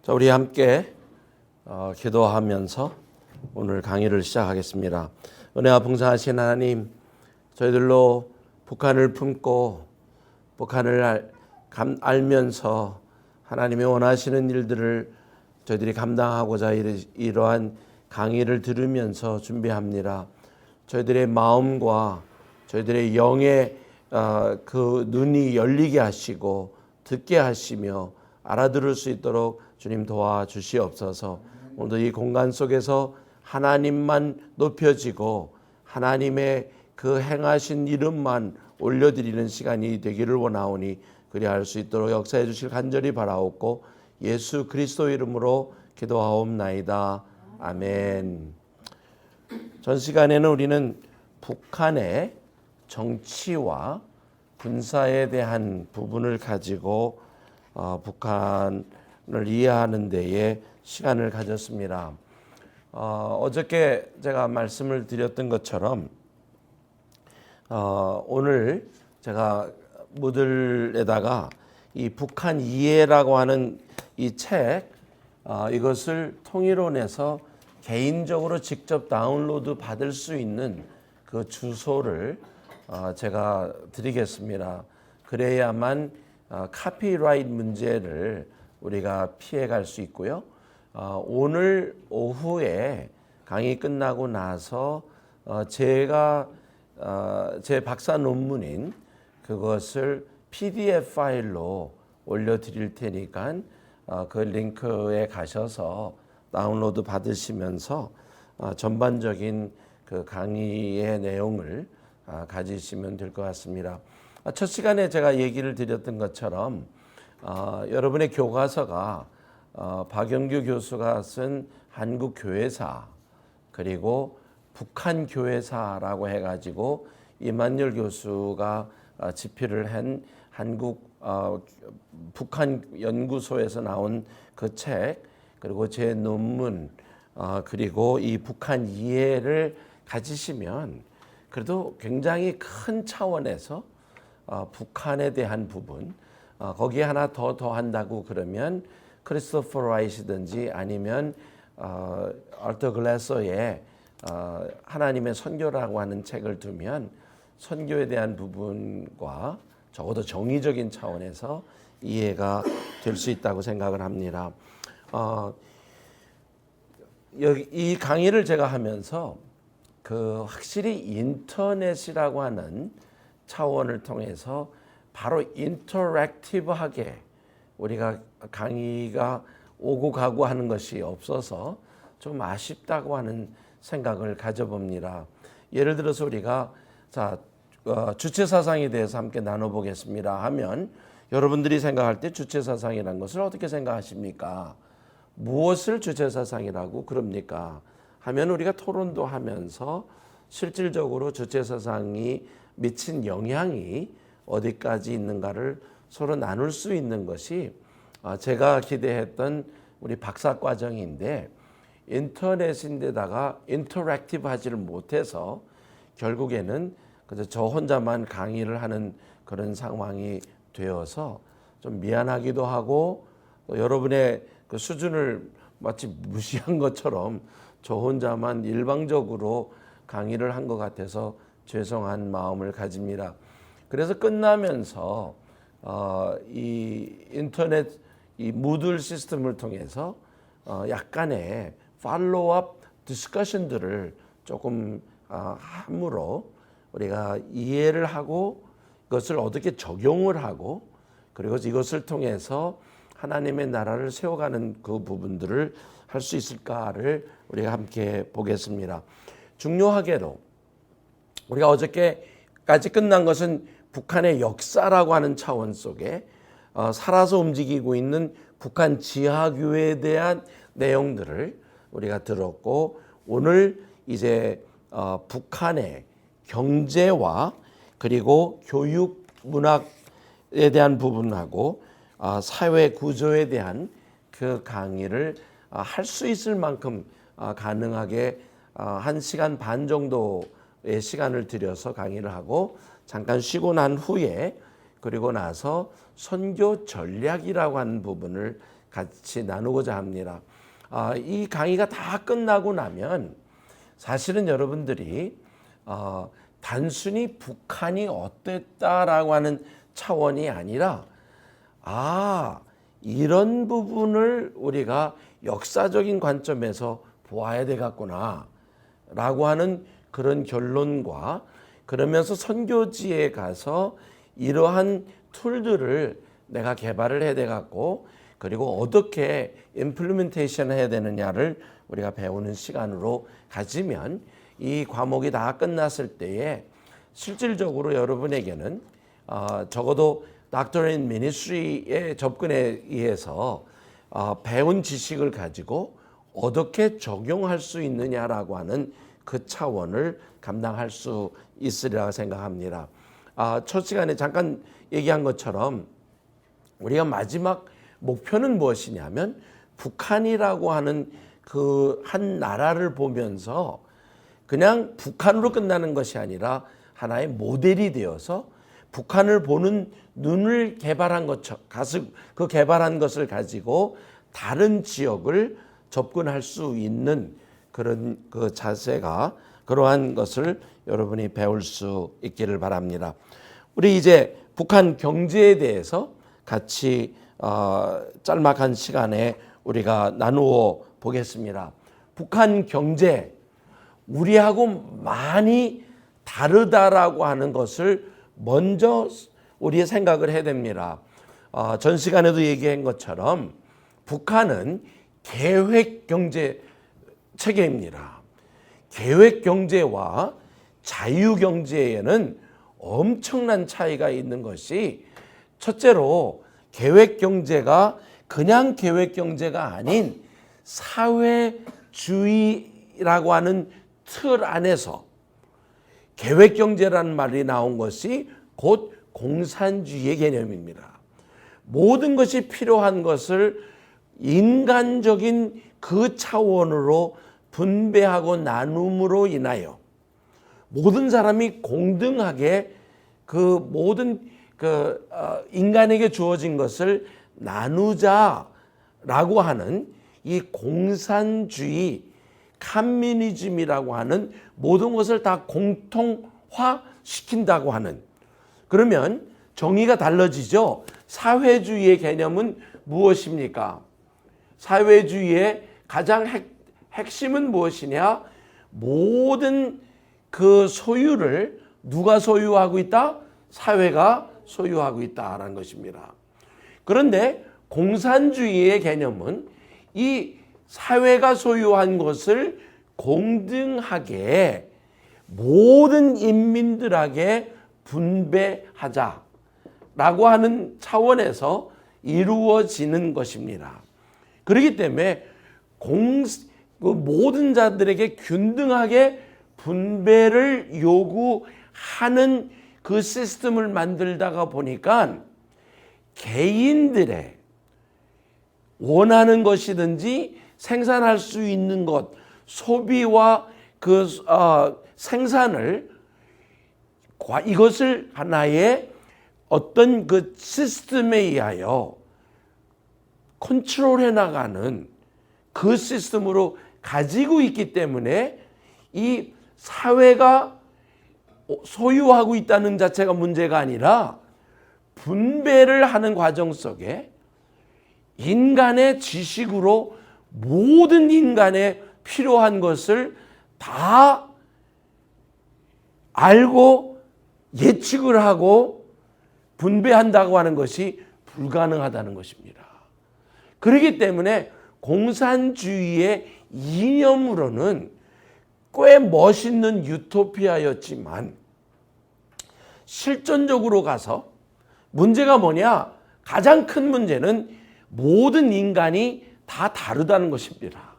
자, 우리 함께 기도하면서 오늘 강의를 시작하겠습니다. 은혜와 풍성하신 하나님, 저희들로 북한을 품고 북한을 알면서 하나님이 원하시는 일들을 저희들이 감당하고자 이러한 강의를 들으면서 준비합니다. 저희들의 마음과 저희들의 영의 그 눈이 열리게 하시고 듣게 하시며 알아들을 수 있도록 주님 도와주시옵소서. 오늘도 이 공간 속에서 하나님만 높여지고 하나님의 그 행하신 이름만 올려드리는 시간이 되기를 원하오니 그리할 수 있도록 역사해 주실 간절히 바라옵고 예수 그리스도 이름으로 기도하옵나이다. 아멘. 전 시간에는 우리는 북한의 정치와 군사에 대한 부분을 가지고 북한을 이해하는 데에 시간을 가졌습니다. 어저께 제가 말씀을 드렸던 것처럼 오늘 제가 모듈에다가 이 북한 이해라고 하는 이 책 이것을 통일원에서 개인적으로 직접 다운로드 받을 수 있는 그 주소를 제가 드리겠습니다. 그래야만 카피라이트 문제를 우리가 피해갈 수 있고요. 오늘 오후에 강의 끝나고 나서 제가 제 박사 논문인 그것을 PDF 파일로 올려드릴 테니까 그 링크에 가셔서 다운로드 받으시면서 전반적인 그 강의의 내용을 가지시면 될 것 같습니다. 첫 시간에 제가 얘기를 드렸던 것처럼 여러분의 교과서가 박영규 교수가 쓴 한국교회사 그리고 북한교회사라고 해가지고 이만열 교수가 집필을 한 한국 북한연구소에서 나온 그 책 그리고 제 논문 그리고 이 북한 이해를 가지시면 그래도 굉장히 큰 차원에서 북한에 대한 부분 거기에 하나 더 한다고 그러면 크리스토퍼 라이시든지 아니면 알터 글래서의 하나님의 선교라고 하는 책을 두면 선교에 대한 부분과 적어도 정의적인 차원에서 이해가 될 수 있다고 생각을 합니다. 이 강의를 제가 하면서 그 확실히 인터넷이라고 하는 차원을 통해서 바로 인터랙티브하게 우리가 강의가 오고 가고 하는 것이 없어서 좀 아쉽다고 하는 생각을 가져봅니다. 예를 들어서 우리가 주체사상에 대해서 함께 나눠보겠습니다 하면 여러분들이 생각할 때 주체사상이라는 것을 어떻게 생각하십니까? 무엇을 주체사상이라고 그럽니까? 하면 우리가 토론도 하면서 실질적으로 주체사상이 미친 영향이 어디까지 있는가를 서로 나눌 수 있는 것이 제가 기대했던 우리 박사과정인데 인터넷인데다가 인터랙티브 하지를 못해서 결국에는 그저 저 혼자만 강의를 하는 그런 상황이 되어서 좀 미안하기도 하고 또 여러분의 그 수준을 마치 무시한 것처럼 저 혼자만 일방적으로 강의를 한 것 같아서 죄송한 마음을 가집니다. 그래서 끝나면서 이 인터넷 이 무들 시스템을 통해서 약간의 팔로우업 디스커션들을 조금 함으로 우리가 이해를 하고 그것을 어떻게 적용을 하고 그리고 이것을 통해서 하나님의 나라를 세워가는 그 부분들을 할 수 있을까를 우리가 함께 보겠습니다. 중요하게도 우리가 어저께까지 끝난 것은 북한의 역사라고 하는 차원 속에 살아서 움직이고 있는 북한 지하교회에 대한 내용들을 우리가 들었고 오늘 이제 북한의 경제와 그리고 교육 문학에 대한 부분하고 사회 구조에 대한 그 강의를 할 수 있을 만큼 가능하게 1시간 반 정도의 시간을 들여서 강의를 하고 잠깐 쉬고 난 후에 그리고 나서 선교 전략이라고 하는 부분을 같이 나누고자 합니다. 이 강의가 다 끝나고 나면 사실은 여러분들이 단순히 북한이 어땠다라고 하는 차원이 아니라 이런 부분을 우리가 역사적인 관점에서 보아야 되겠구나 라고 하는 그런 결론과, 그러면서 선교지에 가서 이러한 툴들을 내가 개발을 해야 되겠고, 그리고 어떻게 임플리멘테이션 해야 되느냐를 우리가 배우는 시간으로 가지면 이 과목이 다 끝났을 때에 실질적으로 여러분에게는 적어도 Doctorate in Ministry의 접근에 의해서 배운 지식을 가지고 어떻게 적용할 수 있느냐라고 하는 그 차원을 감당할 수 있으리라 생각합니다. 첫 시간에 잠깐 얘기한 것처럼 우리가 마지막 목표는 무엇이냐면 북한이라고 하는 그 한 나라를 보면서 그냥 북한으로 끝나는 것이 아니라 하나의 모델이 되어서 북한을 보는 눈을 개발한 것처럼 그 개발한 것을 가지고 다른 지역을 접근할 수 있는 그런 그 자세가, 그러한 것을 여러분이 배울 수 있기를 바랍니다. 우리 이제 북한 경제에 대해서 같이 짤막한 시간에 우리가 나누어 보겠습니다. 북한 경제, 우리하고 많이 다르다라고 하는 것을 먼저 우리의 생각을 해야 됩니다. 전 시간에도 얘기한 것처럼 북한은 계획 경제 체계입니다. 계획 경제와 자유 경제에는 엄청난 차이가 있는 것이, 첫째로 계획 경제가 그냥 계획 경제가 아닌 사회주의라고 하는 틀 안에서, 계획 경제라는 말이 나온 것이 곧 공산주의의 개념입니다. 모든 것이 필요한 것을 인간적인 그 차원으로 분배하고 나눔으로 인하여 모든 사람이 공등하게 그 모든 인간에게 주어진 것을 나누자라고 하는 이 공산주의, 커뮤니즘이라고 하는 모든 것을 다 공통화시킨다고 하는, 그러면 정의가 달라지죠. 사회주의의 개념은 무엇입니까? 사회주의의 가장 핵심은 무엇이냐? 모든 그 소유를 누가 소유하고 있다? 사회가 소유하고 있다라는 것입니다. 그런데 공산주의의 개념은 이 사회가 소유한 것을 공등하게 모든 인민들에게 분배하자라고 하는 차원에서 이루어지는 것입니다. 그렇기 때문에 모든 자들에게 균등하게 분배를 요구하는 그 시스템을 만들다가 보니까 개인들의 원하는 것이든지 생산할 수 있는 것, 소비와 그 생산을, 이것을 하나의 어떤 그 시스템에 의하여 컨트롤해 나가는 그 시스템으로 가지고 있기 때문에 이 사회가 소유하고 있다는 자체가 문제가 아니라 분배를 하는 과정 속에 인간의 지식으로 모든 인간의 필요한 것을 다 알고 예측을 하고 분배한다고 하는 것이 불가능하다는 것입니다. 그렇기 때문에 공산주의의 이념으로는 꽤 멋있는 유토피아였지만 실존적으로 가서 문제가 뭐냐? 가장 큰 문제는 모든 인간이 다 다르다는 것입니다.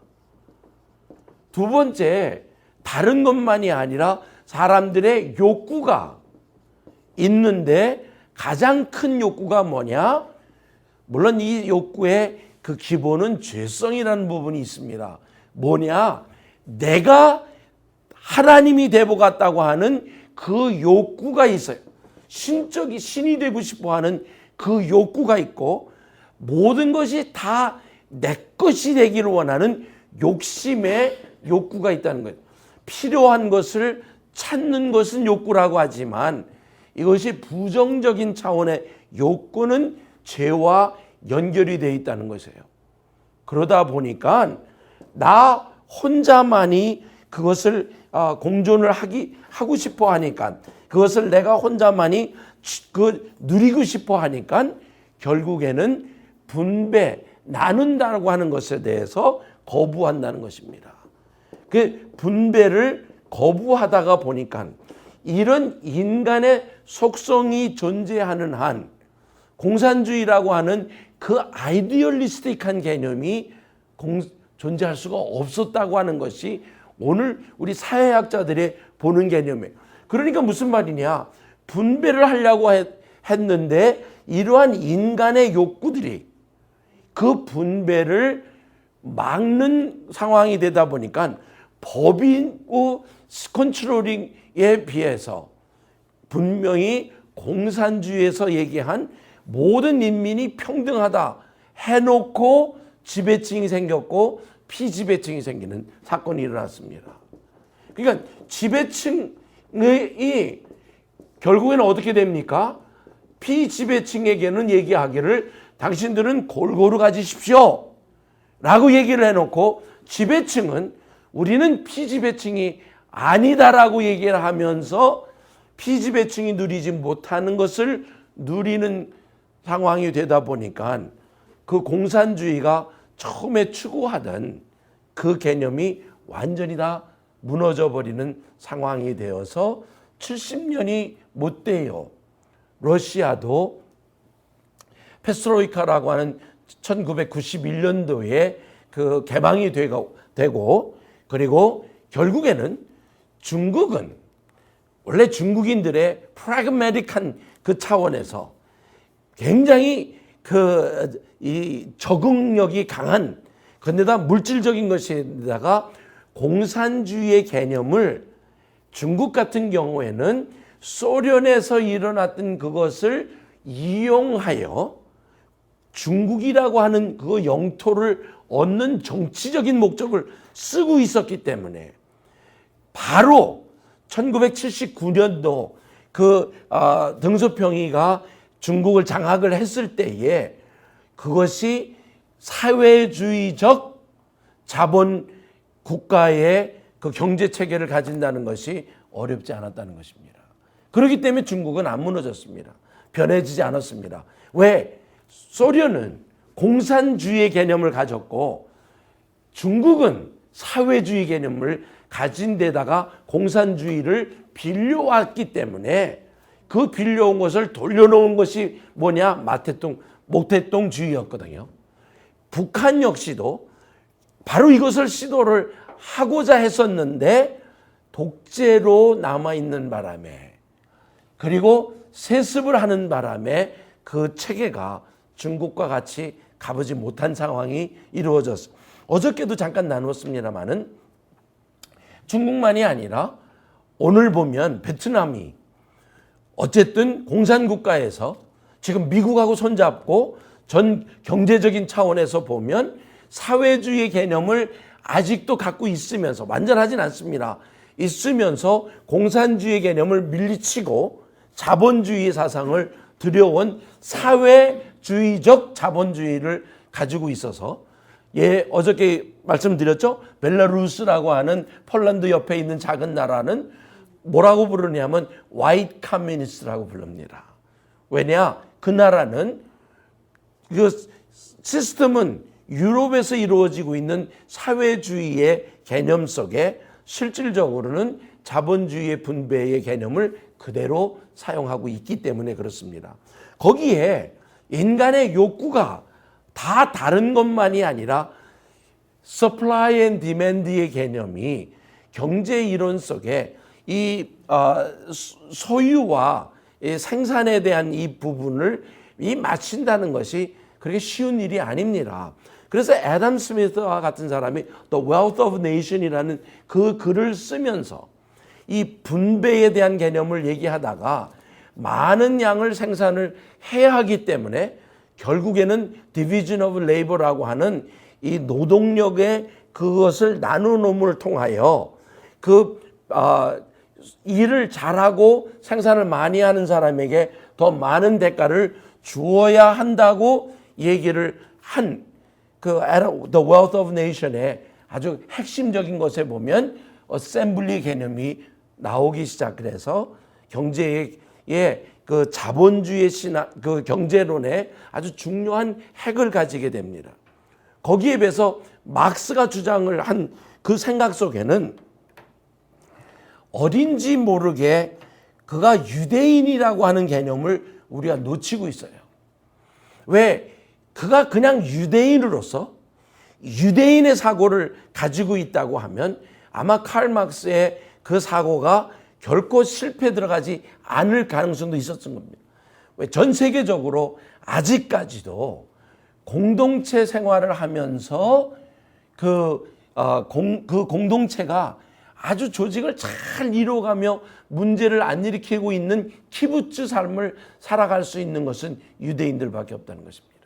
두 번째, 다른 것만이 아니라 사람들의 욕구가 있는데 가장 큰 욕구가 뭐냐? 물론 이 욕구의 그 기본은 죄성이라는 부분이 있습니다. 뭐냐? 내가 하나님이 되보겠다고 하는 그 욕구가 있어요. 신이 되고 싶어 하는 그 욕구가 있고, 모든 것이 다 내 것이 되기를 원하는 욕심의 욕구가 있다는 거예요. 필요한 것을 찾는 것은 욕구라고 하지만 이것이 부정적인 차원의 욕구는 죄와 연결이 되어 있다는 것이에요. 그러다 보니까 나 혼자만이 그것을 공존을 하고 싶어 하니까, 그것을 내가 혼자만이 누리고 싶어 하니까 결국에는 분배, 나눈다고 하는 것에 대해서 거부한다는 것입니다. 그 분배를 거부하다가 보니까 이런 인간의 속성이 존재하는 한 공산주의라고 하는 그 아이디얼리스틱한 개념이 존재할 수가 없었다고 하는 것이 오늘 우리 사회학자들이 보는 개념이에요. 그러니까 무슨 말이냐, 분배를 하려고 했는데 이러한 인간의 욕구들이 그 분배를 막는 상황이 되다 보니까 법인과 컨트롤링에 비해서 분명히 공산주의에서 얘기한 모든 인민이 평등하다 해놓고 지배층이 생겼고 피지배층이 생기는 사건이 일어났습니다. 그러니까 지배층이 결국에는 어떻게 됩니까? 피지배층에게는 얘기하기를 당신들은 골고루 가지십시오 라고 얘기를 해놓고, 지배층은 우리는 피지배층이 아니다라고 얘기를 하면서 피지배층이 누리지 못하는 것을 누리는 상황이 되다 보니까 그 공산주의가 처음에 추구하던 그 개념이 완전히 다 무너져 버리는 상황이 되어서 70년이 못 돼요. 러시아도 페스트로이카라고 하는 1991년도에 그 개방이 되고, 그리고 결국에는 중국은 원래 중국인들의 프라그매틱한 그 차원에서 굉장히 이 적응력이 강한, 그런데다 물질적인 것에다가 공산주의의 개념을 중국 같은 경우에는 소련에서 일어났던 그것을 이용하여 중국이라고 하는 그 영토를 얻는 정치적인 목적을 쓰고 있었기 때문에 바로 1979년도 그 등소평이가 중국을 장악을 했을 때에 그것이 사회주의적 자본 국가의 그 경제 체계를 가진다는 것이 어렵지 않았다는 것입니다. 그렇기 때문에 중국은 안 무너졌습니다. 변해지지 않았습니다. 왜? 소련은 공산주의의 개념을 가졌고 중국은 사회주의 개념을 가진 데다가 공산주의를 빌려왔기 때문에 그 빌려온 것을 돌려놓은 것이 뭐냐? 모태똥주의였거든요. 북한 역시도 바로 이것을 시도를 하고자 했었는데 독재로 남아있는 바람에, 그리고 세습을 하는 바람에 그 체계가 중국과 같이 가보지 못한 상황이 이루어졌어요. 어저께도 잠깐 나눴습니다마는 중국만이 아니라 오늘 보면 베트남이 어쨌든 공산국가에서 지금 미국하고 손잡고 전 경제적인 차원에서 보면 사회주의 개념을 아직도 갖고 있으면서, 완전하진 않습니다. 있으면서 공산주의 개념을 밀리치고 자본주의 사상을 들여온 사회주의적 자본주의를 가지고 있어서, 어저께 말씀드렸죠? 벨라루스라고 하는 폴란드 옆에 있는 작은 나라는 뭐라고 부르냐면 화이트 커뮤니스트라고 부릅니다. 왜냐? 그 나라는 그 시스템은 유럽에서 이루어지고 있는 사회주의의 개념 속에 실질적으로는 자본주의의 분배의 개념을 그대로 사용하고 있기 때문에 그렇습니다. 거기에 인간의 욕구가 다 다른 것만이 아니라 supply and demand의 개념이 경제 이론 속에 이 소유와 생산에 대한 이 부분을 맞춘다는 것이 그렇게 쉬운 일이 아닙니다. 그래서 애덤 스미스와 같은 사람이 The Wealth of Nation이라는 그 글을 쓰면서 이 분배에 대한 개념을 얘기하다가 많은 양을 생산을 해야 하기 때문에 결국에는 디비전 오브 레이버라고 하는 이 노동력의 그것을 나누놈을 통하여 일을 잘하고 생산을 많이 하는 사람에게 더 많은 대가를 주어야 한다고 얘기를 한 The Wealth of Nation의 아주 핵심적인 것에 보면 어셈블리 개념이 나오기 시작해서 경제의 그 자본주의 그 경제론에 아주 중요한 핵을 가지게 됩니다. 거기에 비해서 막스가 주장을 한 그 생각 속에는 어딘지 모르게 그가 유대인이라고 하는 개념을 우리가 놓치고 있어요. 왜? 그가 그냥 유대인으로서 유대인의 사고를 가지고 있다고 하면 아마 칼 막스의 그 사고가 결코 실패에 들어가지 않을 가능성도 있었던 겁니다. 왜? 전 세계적으로 아직까지도 공동체 생활을 하면서 그 공동체가 아주 조직을 잘 이루어가며 문제를 안 일으키고 있는 키부츠 삶을 살아갈 수 있는 것은 유대인들밖에 없다는 것입니다.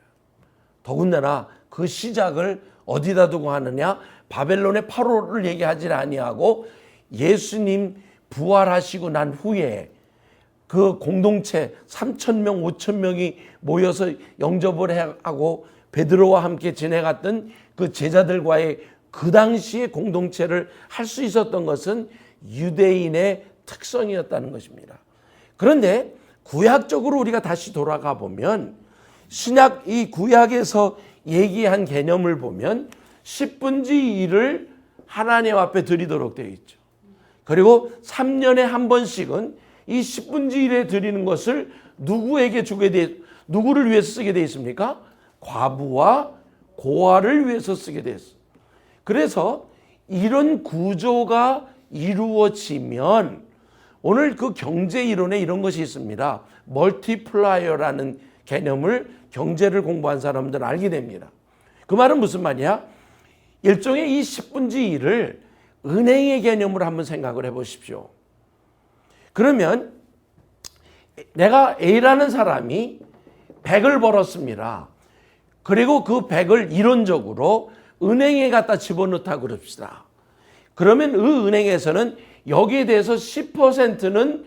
더군다나 그 시작을 어디다 두고 하느냐? 바벨론의 파로를 얘기하지 아니하고 예수님 부활하시고 난 후에 그 공동체 3,000명, 5,000명이 모여서 영접을 하고 베드로와 함께 지내갔던 그 제자들과의 그 당시의 공동체를 할 수 있었던 것은 유대인의 특성이었다는 것입니다. 그런데 구약적으로 우리가 다시 돌아가 보면 신약 이 구약에서 얘기한 개념을 보면 10분의 1을 하나님 앞에 드리도록 되어 있죠. 그리고 3년에 한 번씩은 이 10분의 1에 드리는 것을 누구에게 누구를 위해서 쓰게 되어 있습니까? 과부와 고아를 위해서 쓰게 되었어요. 그래서 이런 구조가 이루어지면 오늘 그 경제 이론에 이런 것이 있습니다. 멀티플라이어라는 개념을 경제를 공부한 사람들은 알게 됩니다. 그 말은 무슨 말이야? 일종의 이 10분의 1을 은행의 개념으로 한번 생각을 해보십시오. 그러면 내가 A라는 사람이 100을 벌었습니다. 그리고 그 100을 이론적으로 은행에 갖다 집어넣다 그럽시다. 그러면 그 은행에서는 여기에 대해서 10%는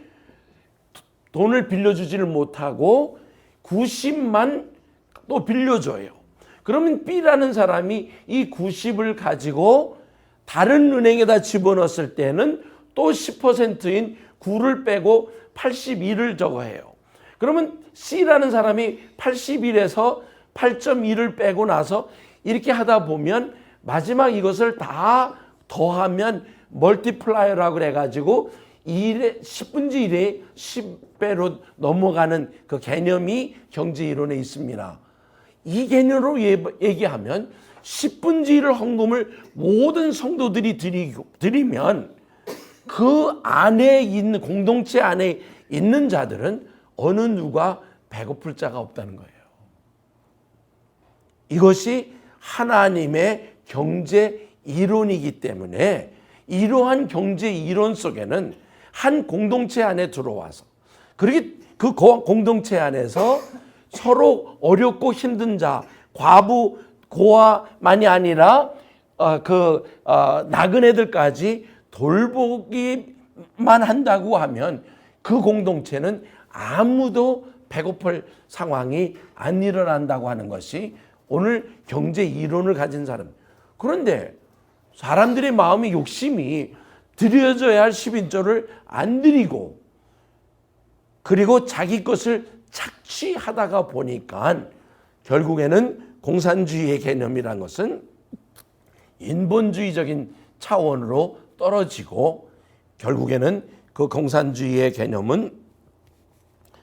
돈을 빌려주지를 못하고 90만 또 빌려줘요. 그러면 B라는 사람이 이 90을 가지고 다른 은행에다 집어넣었을 때는 또 10%인 9를 빼고 81을 적어해요. 그러면 C라는 사람이 81에서 8.1을 빼고 나서 이렇게 하다 보면 마지막 이것을 다 더하면 멀티플라이어라고 해가지고 10분의 1에 10배로 넘어가는 그 개념이 경제 이론에 있습니다. 이 개념으로 얘기하면 10분의 1을 헌금을 모든 성도들이 드리면 그 안에 있는 공동체 안에 있는 자들은 어느 누가 배고플 자가 없다는 거예요. 이것이 하나님의 경제 이론이기 때문에 이러한 경제 이론 속에는 한 공동체 안에 들어와서 그렇게 그 공동체 안에서 서로 어렵고 힘든 자, 과부, 고아만이 아니라 나그네들까지 돌보기만 한다고 하면 그 공동체는 아무도 배고플 상황이 안 일어난다고 하는 것이 오늘 경제 이론을 가진 사람. 그런데 사람들의 마음의 욕심이 드려져야 할 10인조를 안 드리고 그리고 자기 것을 착취하다가 보니까 결국에는 공산주의의 개념이란 것은 인본주의적인 차원으로 떨어지고 결국에는 그 공산주의의 개념은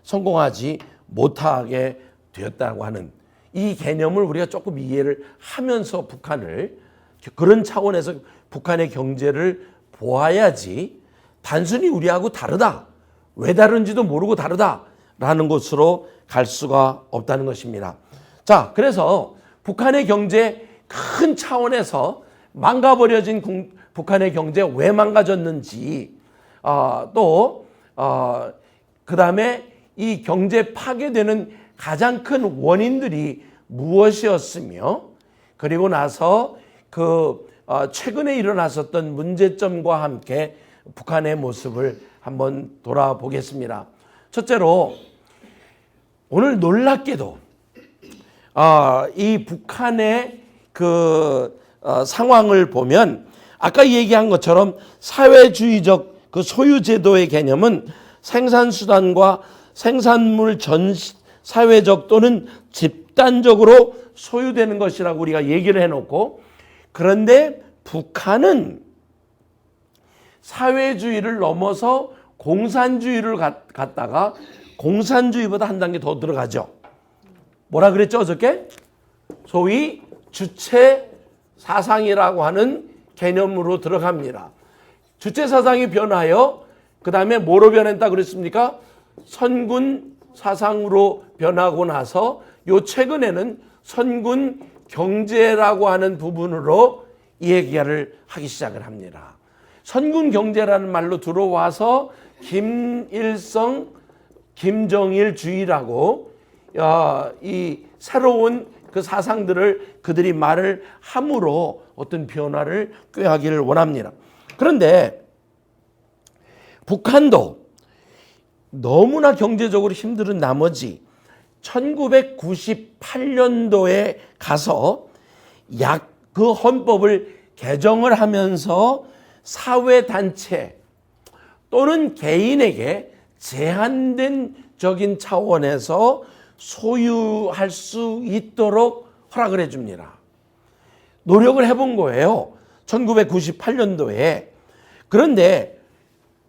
성공하지 못하게 되었다고 하는 이 개념을 우리가 조금 이해를 하면서 북한을 그런 차원에서 북한의 경제를 보아야지 단순히 우리하고 다르다. 왜 다른지도 모르고 다르다라는 것으로 갈 수가 없다는 것입니다. 자, 그래서 북한의 경제 큰 차원에서 망가버려진 북한의 경제가 왜 망가졌는지 그 다음에 이 경제 파괴되는 가장 큰 원인들이 무엇이었으며, 그리고 나서 최근에 일어났었던 문제점과 함께 북한의 모습을 한번 돌아보겠습니다. 첫째로 오늘 놀랍게도 이 북한의 상황을 보면 아까 얘기한 것처럼 사회주의적 소유제도의 개념은 생산수단과 생산물 전 사회적 또는 집단적으로 소유되는 것이라고 우리가 얘기를 해놓고, 그런데 북한은 사회주의를 넘어서 공산주의를 갖다가 공산주의보다 한 단계 더 들어가죠. 뭐라 그랬죠 어저께? 소위 주체 사상이라고 하는 개념으로 들어갑니다. 주체 사상이 변하여 그 다음에 뭐로 변했다 그랬습니까? 선군 사상으로 변하고 나서 요 최근에는 선군 경제라고 하는 부분으로 얘기를 하기 시작을 합니다. 선군 경제라는 말로 들어와서 김일성, 김정일주의라고 이 새로운 사상들을 그들이 말을 함으로 어떤 변화를 꾀하기를 원합니다. 그런데 북한도 너무나 경제적으로 힘든 나머지 1998년도에 가서 그 헌법을 개정을 하면서 사회단체 또는 개인에게 제한된 적인 차원에서 소유할 수 있도록 허락을 해줍니다. 노력을 해본 거예요. 1998년도에. 그런데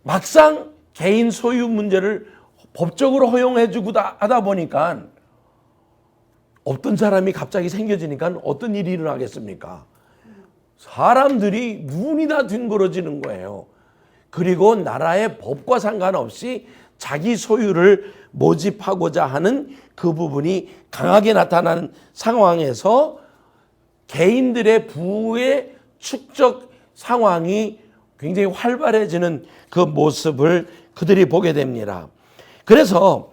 막상 개인 소유 문제를 법적으로 허용해주고 하다 보니까 어떤 사람이 갑자기 생겨지니까 어떤 일이 일어나겠습니까? 사람들이 눈이 다 뒹굴어지는 거예요. 그리고 나라의 법과 상관없이 자기 소유를 모집하고자 하는 그 부분이 강하게 나타나는 상황에서 개인들의 부의 축적 상황이 굉장히 활발해지는 그 모습을 그들이 보게 됩니다. 그래서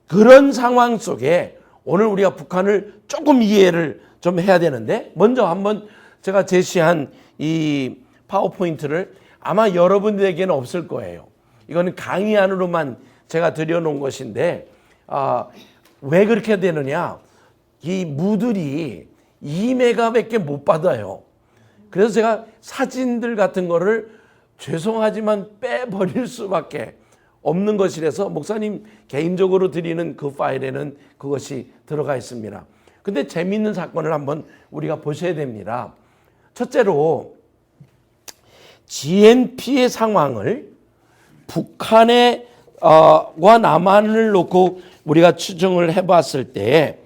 그런 상황 속에 오늘 우리가 북한을 조금 이해를 좀 해야 되는데, 먼저 한번 제가 제시한 이 파워포인트를 아마 여러분들에게는 없을 거예요. 이거는 강의 안으로만 제가 들여놓은 것인데, 왜 그렇게 되느냐? 이 무들이 2메가밖에 못 받아요. 그래서 제가 사진들 같은 거를 죄송하지만 빼버릴 수밖에 없는 것이라서 목사님 개인적으로 드리는 그 파일에는 그것이 들어가 있습니다. 근데 재미있는 사건을 한번 우리가 보셔야 됩니다. 첫째로 GNP의 상황을 북한과 남한을 놓고 우리가 추정을 해봤을 때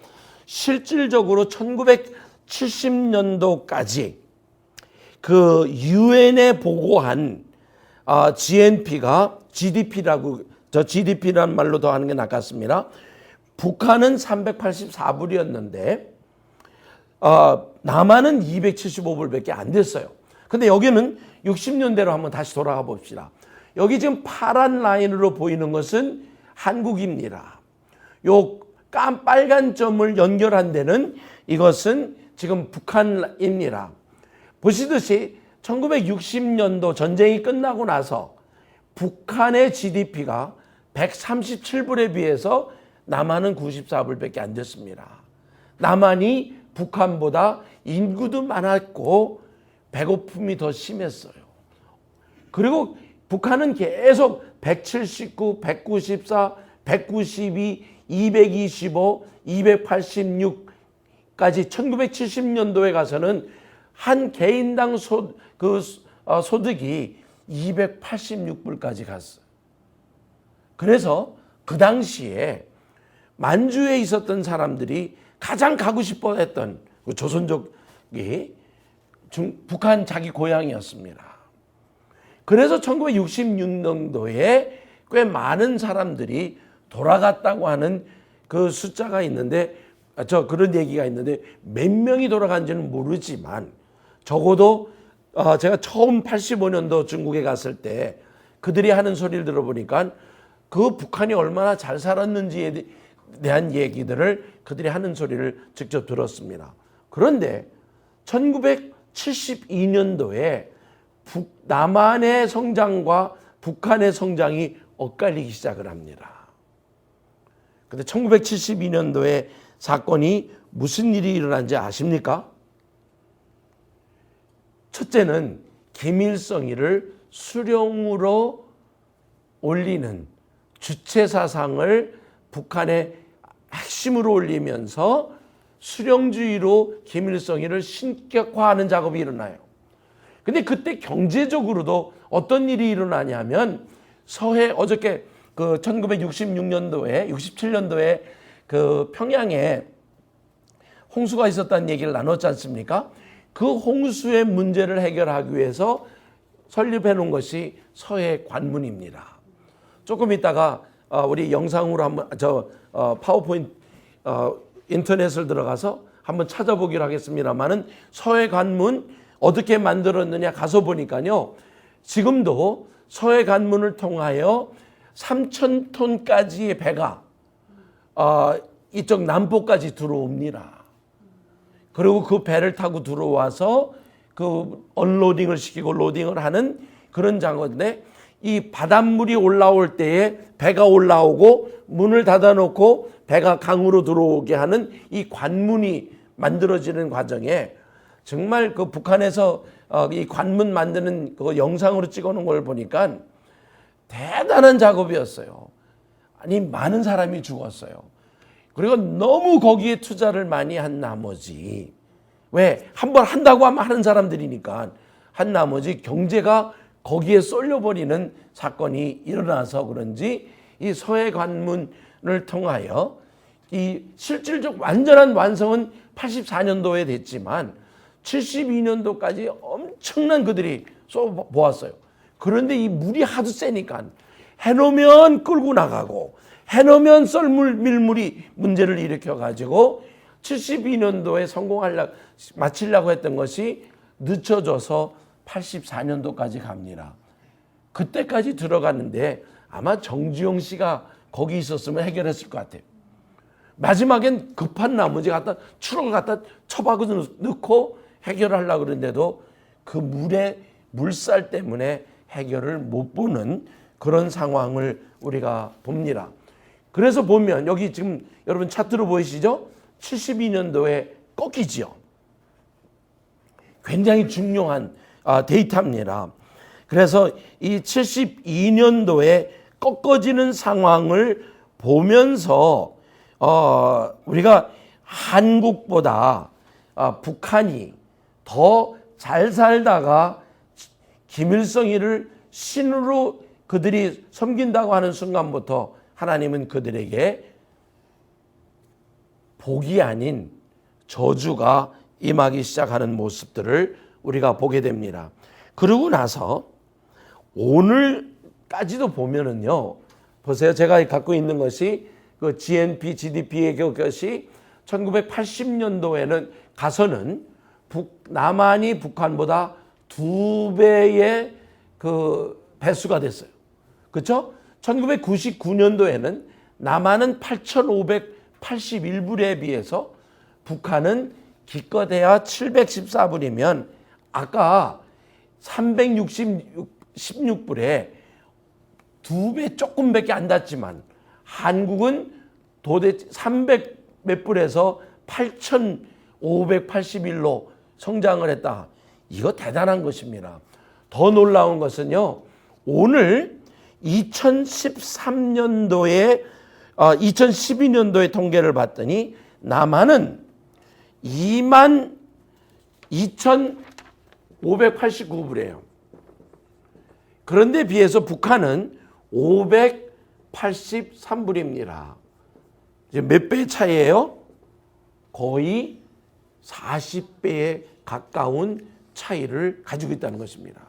실질적으로 1970년도까지 그 유엔에 보고한 GNP가 GDP라고, GDP라는 말로 더 하는 게 낫겠습니다. 북한은 384불이었는데 남한은 275불밖에 안 됐어요. 근데 여기는 60년대로 한번 다시 돌아가 봅시다. 여기 지금 파란 라인으로 보이는 것은 한국입니다. 요 빨간 점을 연결한 데는 이것은 지금 북한입니다. 보시듯이 1960년도 전쟁이 끝나고 나서 북한의 GDP가 137불에 비해서 남한은 94불밖에 안 됐습니다. 남한이 북한보다 인구도 많았고 배고픔이 더 심했어요. 그리고 북한은 계속 179, 194, 192, 225, 286까지 1970년도에 가서는 한 개인당 소득이 286불까지 갔어요. 그래서 그 당시에 만주에 있었던 사람들이 가장 가고 싶어 했던 조선족이 북한 자기 고향이었습니다. 그래서 1966년도에 꽤 많은 사람들이 돌아갔다고 하는 그 숫자가 있는데, 그런 얘기가 있는데 몇 명이 돌아간지는 모르지만 적어도 제가 처음 85년도 중국에 갔을 때 그들이 하는 소리를 들어보니까 그 북한이 얼마나 잘 살았는지에 대한 얘기들을 그들이 하는 소리를 직접 들었습니다. 그런데 1972년도에 남한의 성장과 북한의 성장이 엇갈리기 시작을 합니다. 근데 1972년도에 사건이 무슨 일이 일어난지 아십니까? 첫째는 김일성이를 수령으로 올리는 주체 사상을 북한의 핵심으로 올리면서 수령주의로 김일성이를 신격화하는 작업이 일어나요. 근데 그때 경제적으로도 어떤 일이 일어나냐면 어저께 그 1966년도에 67년도에 그 평양에 홍수가 있었다는 얘기를 나눴지 않습니까? 그 홍수의 문제를 해결하기 위해서 설립해 놓은 것이 서해 관문입니다. 조금 있다가 우리 영상으로 한번 파워포인트 인터넷을 들어가서 한번 찾아보기로 하겠습니다만은 서해 관문 어떻게 만들었느냐 가서 보니까요. 지금도 서해 관문을 통하여 3,000톤까지의 배가 이쪽 남포까지 들어옵니다. 그리고 그 배를 타고 들어와서 그 언로딩을 시키고 로딩을 하는 그런 장소인데 이 바닷물이 올라올 때에 배가 올라오고 문을 닫아놓고 배가 강으로 들어오게 하는 이 관문이 만들어지는 과정에 정말 그 북한에서 이 관문 만드는 그 영상으로 찍어놓은 걸 보니까 대단한 작업이었어요. 아니 많은 사람이 죽었어요. 그리고 너무 거기에 투자를 많이 한 나머지 왜 한번 한다고 하면 하는 사람들이니까 한 나머지 경제가 거기에 쏠려버리는 사건이 일어나서 그런지 이 서해 관문을 통하여 이 실질적 완전한 완성은 84년도에 됐지만 72년도까지 엄청난 그들이 쏘보았어요. 그런데 이 물이 하도 세니까 해놓으면 끌고 나가고 해놓으면 밀물이 문제를 일으켜가지고 72년도에 마치려고 했던 것이 늦춰져서 84년도까지 갑니다. 그때까지 들어갔는데 아마 정주영 씨가 거기 있었으면 해결했을 것 같아요. 마지막엔 급한 나머지 추럭을 갖다 처박아 넣고 해결을 하려고 그러는데도 그 물살 때문에 해결을 못 보는 그런 상황을 우리가 봅니다. 그래서 보면 여기 지금 여러분 차트로 보이시죠? 72년도에 꺾이지요. 굉장히 중요한 데이터입니다. 그래서 이 72년도에 꺾어지는 상황을 보면서 우리가 한국보다 북한이 더 잘 살다가 김일성이를 신으로 그들이 섬긴다고 하는 순간부터 하나님은 그들에게 복이 아닌 저주가 임하기 시작하는 모습들을 우리가 보게 됩니다. 그러고 나서 오늘까지도 보면은요, 보세요. 제가 갖고 있는 것이 그 GNP, GDP의 것이 1980년도에는 가서는 남한이 북한보다 2배의 그 배수가 됐어요. 그렇죠? 1999년도에는 남한은 8,581불에 비해서 북한은 기껏해야 714불이면 아까 316불에 2배 조금밖에 안 닿지만 한국은 도대체 300 몇 불에서 8,581로 성장을 했다. 이거 대단한 것입니다. 더 놀라운 것은요. 오늘 2012년도에 통계를 봤더니 남한은 22,589불이에요. 그런데 비해서 북한은 583불입니다. 몇 배의 차이예요? 거의 40배에 가까운 차이를 가지고 있다는 것입니다.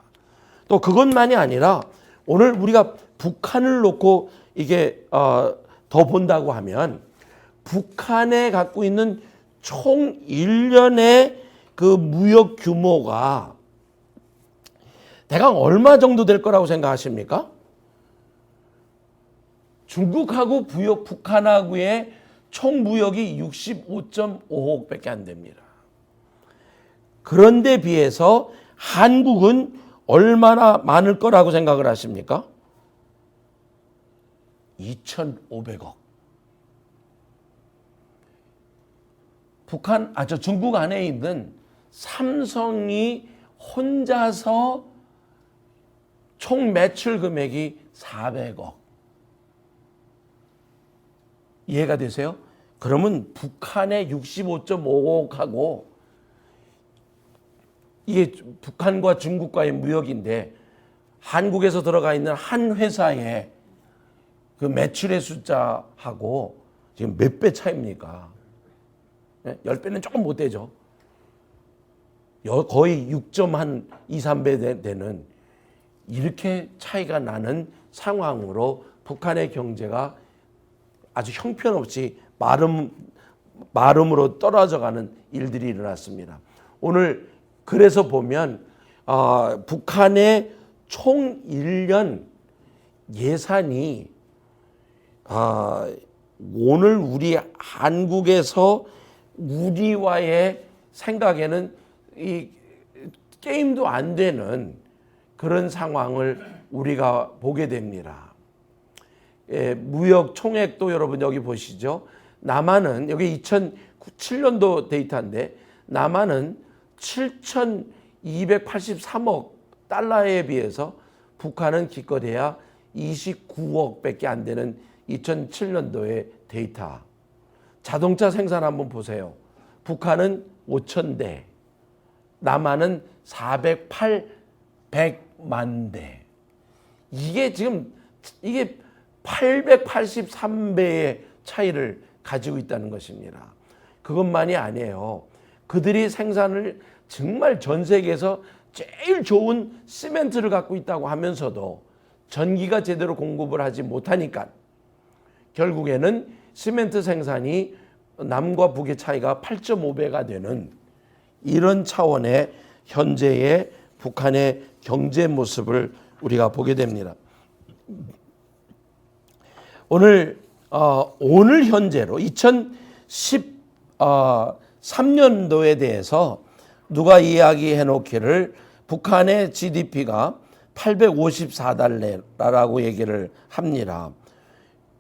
또 그것만이 아니라 오늘 우리가 북한을 놓고 이게 더 본다고 하면 북한에 갖고 있는 총 1년의 그 무역 규모가 대강 얼마 정도 될 거라고 생각하십니까? 중국하고 북한하고의 총 무역이 65.5억밖에 안 됩니다. 그런데 비해서 한국은 얼마나 많을 거라고 생각을 하십니까? 2,500억. 중국 안에 있는 삼성이 혼자서 총 매출 금액이 400억. 이해가 되세요? 그러면 북한의 65.5억하고 이게 북한과 중국과의 무역인데 한국에서 들어가 있는 한 회사의 그 매출의 숫자하고 지금 몇 배 차이입니까? 10배는 조금 못 되죠. 거의 6.2, 3배 되는 이렇게 차이가 나는 상황으로 북한의 경제가 아주 형편없이 마름으로 떨어져가는 일들이 일어났습니다. 오늘 그래서 보면 북한의 총 1년 예산이 오늘 우리 한국에서 우리와의 생각에는 이 게임도 안 되는 그런 상황을 우리가 보게 됩니다. 무역 총액도 여러분 여기 보시죠. 남한은 여기 2007년도 데이터인데 남한은 7,283억 달러에 비해서 북한은 기껏해야 29억밖에 안 되는 2007년도의 데이터. 자동차 생산 한번 보세요. 북한은 5,000대, 남한은 408만 대. 이게 883배의 차이를 가지고 있다는 것입니다. 그것만이 아니에요. 그들이 생산을 정말 전 세계에서 제일 좋은 시멘트를 갖고 있다고 하면서도 전기가 제대로 공급을 하지 못하니까 결국에는 시멘트 생산이 남과 북의 차이가 8.5배가 되는 이런 차원의 현재의 북한의 경제 모습을 우리가 보게 됩니다. 오늘 현재로 2013년도에 대해서 누가 이야기해 놓기를 북한의 GDP가 854달러라고 얘기를 합니다.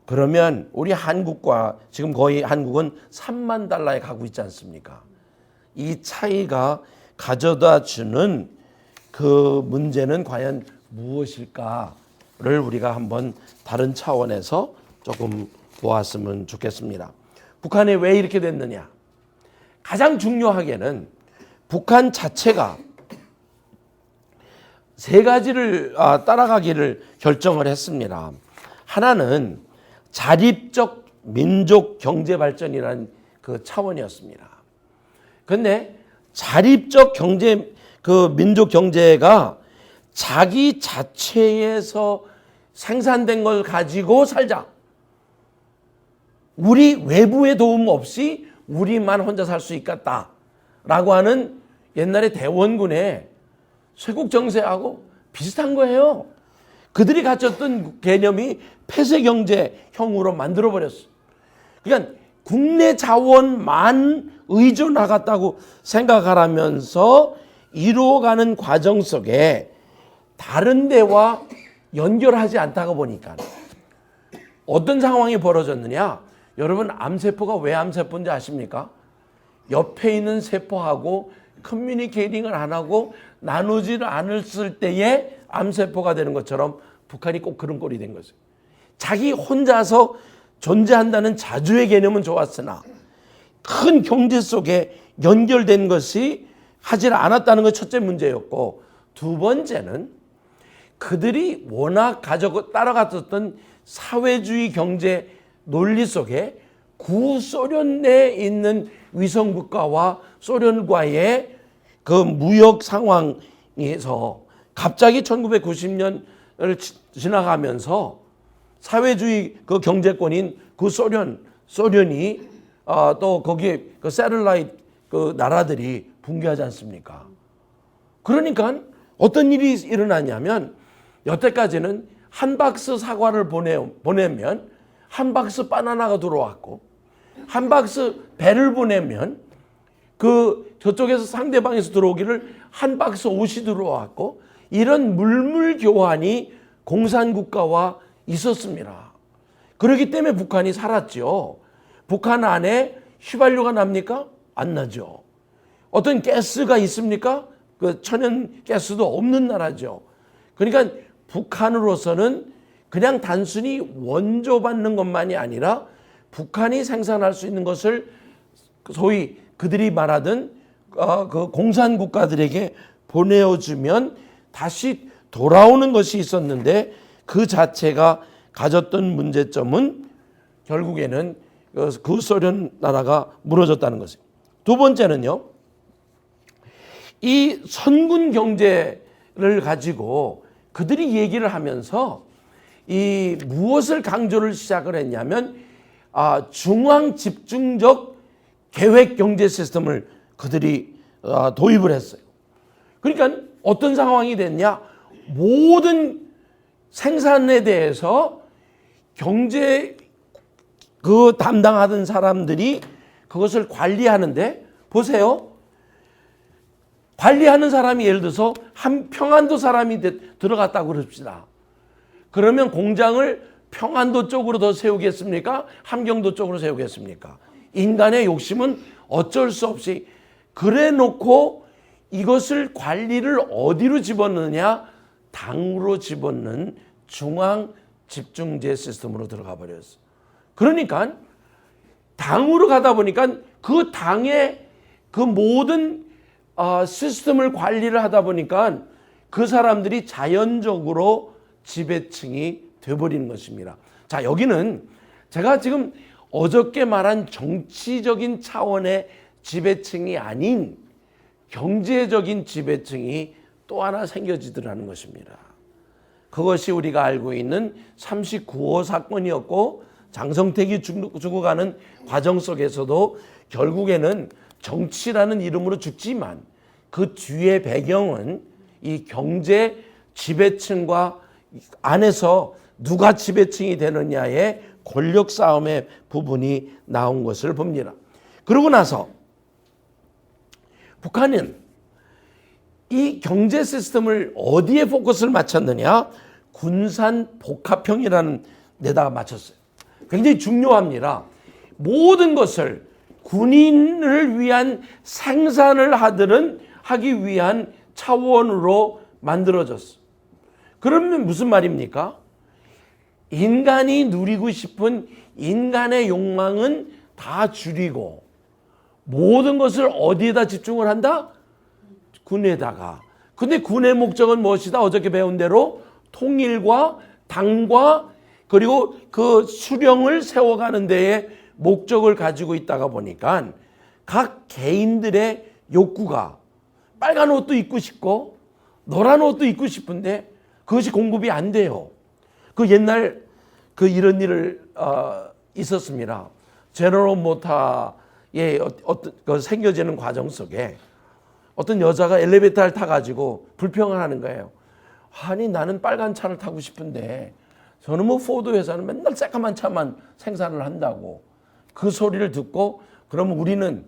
그러면 우리 한국과 지금 거의 한국은 3만 달러에 가고 있지 않습니까? 이 차이가 가져다 주는 그 문제는 과연 무엇일까를 우리가 한번 다른 차원에서 조금 보았으면 좋겠습니다. 북한이 왜 이렇게 됐느냐? 가장 중요하게는 북한 자체가 세 가지를 따라가기를 결정을 했습니다. 하나는 자립적 민족 경제 발전이라는 그 차원이었습니다. 그런데 자립적 민족 경제가 자기 자체에서 생산된 걸 가지고 살자. 우리 외부의 도움 없이 우리만 혼자 살 수 있겠다라고 하는 옛날에 대원군의 쇄국 정세하고 비슷한 거예요. 그들이 가졌던 개념이 폐쇄경제형으로 만들어버렸어. 그러니까 국내 자원만 의존하겠다고 생각하면서 이루어가는 과정 속에 다른 데와 연결하지 않다가 보니까 어떤 상황이 벌어졌느냐? 여러분 암세포가 왜 암세포인지 아십니까? 옆에 있는 세포하고 커뮤니케이팅을 안 하고 나누지를 않았을 때에 암세포가 되는 것처럼 북한이 꼭 그런 꼴이 된 거죠. 자기 혼자서 존재한다는 자주의 개념은 좋았으나 큰 경제 속에 연결된 것이 하지 않았다는 것 첫째 문제였고, 두 번째는 그들이 워낙 따라갔었던 사회주의 경제 논리 속에 구소련 내에 있는 위성국가와 소련과의 그 무역 상황에서 갑자기 1990년을 지나가면서 사회주의 그 경제권인 그 소련이 또 거기에 그 새틀라이트 그 나라들이 붕괴하지 않습니까? 그러니까 어떤 일이 일어나냐면 여태까지는 한 박스 사과를 보내면 한 박스 바나나가 들어왔고 한 박스 배를 보내면 저쪽에서 상대방에서 들어오기를 한 박스 옷이 들어왔고, 이런 물물 교환이 공산국가와 있었습니다. 그렇기 때문에 북한이 살았죠. 북한 안에 휘발유가 납니까? 안 나죠. 어떤 가스가 있습니까? 그 천연 가스도 없는 나라죠. 그러니까 북한으로서는 그냥 단순히 원조받는 것만이 아니라 북한이 생산할 수 있는 것을 소위 그들이 말하던 그 공산국가들에게 보내어주면 다시 돌아오는 것이 있었는데, 그 자체가 가졌던 문제점은 결국에는 그 소련 나라가 무너졌다는 것이에요. 두 번째는요, 이 선군 경제를 가지고 그들이 얘기를 하면서 이 무엇을 강조를 시작을 했냐면, 중앙 집중적 계획 경제 시스템을 그들이 도입을 했어요. 그러니까 어떤 상황이 됐냐? 모든 생산에 대해서 경제 담당하던 사람들이 그것을 관리하는데, 보세요. 관리하는 사람이 예를 들어서 한 평안도 사람이 들어갔다고 그럽시다. 그러면 공장을 평안도 쪽으로 더 세우겠습니까? 함경도 쪽으로 세우겠습니까? 인간의 욕심은 어쩔 수 없이 그래 놓고 이것을 관리를 어디로 집어넣느냐? 당으로 집어넣는 중앙 집중제 시스템으로 들어가 버렸어. 그러니까 당으로 가다 보니까 그 당의 그 모든 시스템을 관리를 하다 보니까 그 사람들이 자연적으로 지배층이 돼버리는 것입니다. 자, 여기는 제가 지금 어저께 말한 정치적인 차원의 지배층이 아닌 경제적인 지배층이 또 하나 생겨지더라는 것입니다. 그것이 우리가 알고 있는 39호 사건이었고, 장성택이 죽어가는 과정 속에서도 결국에는 정치라는 이름으로 죽지만 그 뒤의 배경은 이 경제 지배층과 안에서 누가 지배층이 되느냐의 권력 싸움의 부분이 나온 것을 봅니다. 그러고 나서 북한은 이 경제 시스템을 어디에 포커스를 맞췄느냐? 군산 복합형이라는 데다가 맞췄어요. 굉장히 중요합니다. 모든 것을 군인을 위한 생산을 하기 위한 차원으로 만들어졌어. 그러면 무슨 말입니까? 인간이 누리고 싶은 인간의 욕망은 다 줄이고 모든 것을 어디에다 집중을 한다? 군에다가. 근데 군의 목적은 무엇이다? 어저께 배운 대로 통일과 당과 그리고 그 수령을 세워가는 데에 목적을 가지고 있다가 보니까 각 개인들의 욕구가 빨간 옷도 입고 싶고 노란 옷도 입고 싶은데 그것이 공급이 안 돼요. 그 옛날 이런 일을 있었습니다. 제너럴 모타의 어떤 생겨지는 과정 속에 어떤 여자가 엘리베이터를 타가지고 불평을 하는 거예요. 아니 나는 빨간 차를 타고 싶은데 저는 포드 회사는 맨날 새까만 차만 생산을 한다고. 그 소리를 듣고 그러면 우리는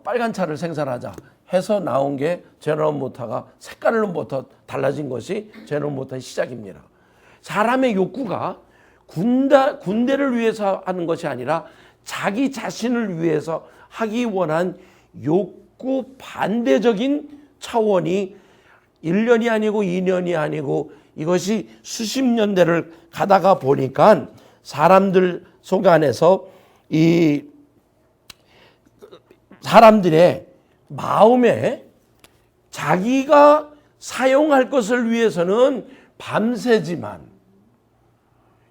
빨간 차를 생산하자 해서 나온 게 제너럴 모터가 색깔로부터 달라진 것이 제너럴 모터의 시작입니다. 사람의 욕구가 군대를 위해서 하는 것이 아니라 자기 자신을 위해서 하기 원한 욕구 반대적인 차원이 1년이 아니고 2년이 아니고 이것이 수십 년대를 가다가 보니까 사람들 속 안에서 이 사람들의 마음에 자기가 사용할 것을 위해서는 밤새지만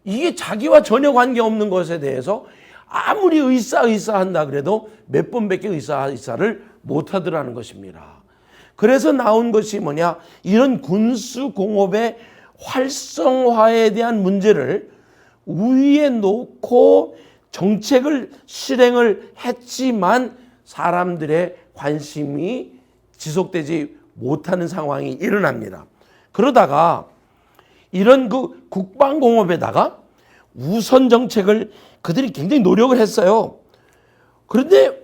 이게 자기와 전혀 관계없는 것에 대해서 아무리 의사한다 그래도 몇 번밖에 의사를 못하더라는 것입니다. 그래서 나온 것이 뭐냐? 이런 군수공업의 활성화에 대한 문제를 위에 놓고 정책을 실행을 했지만 사람들의 관심이 지속되지 못하는 상황이 일어납니다. 그러다가 이런 그 국방공업에다가 우선 정책을 그들이 굉장히 노력을 했어요. 그런데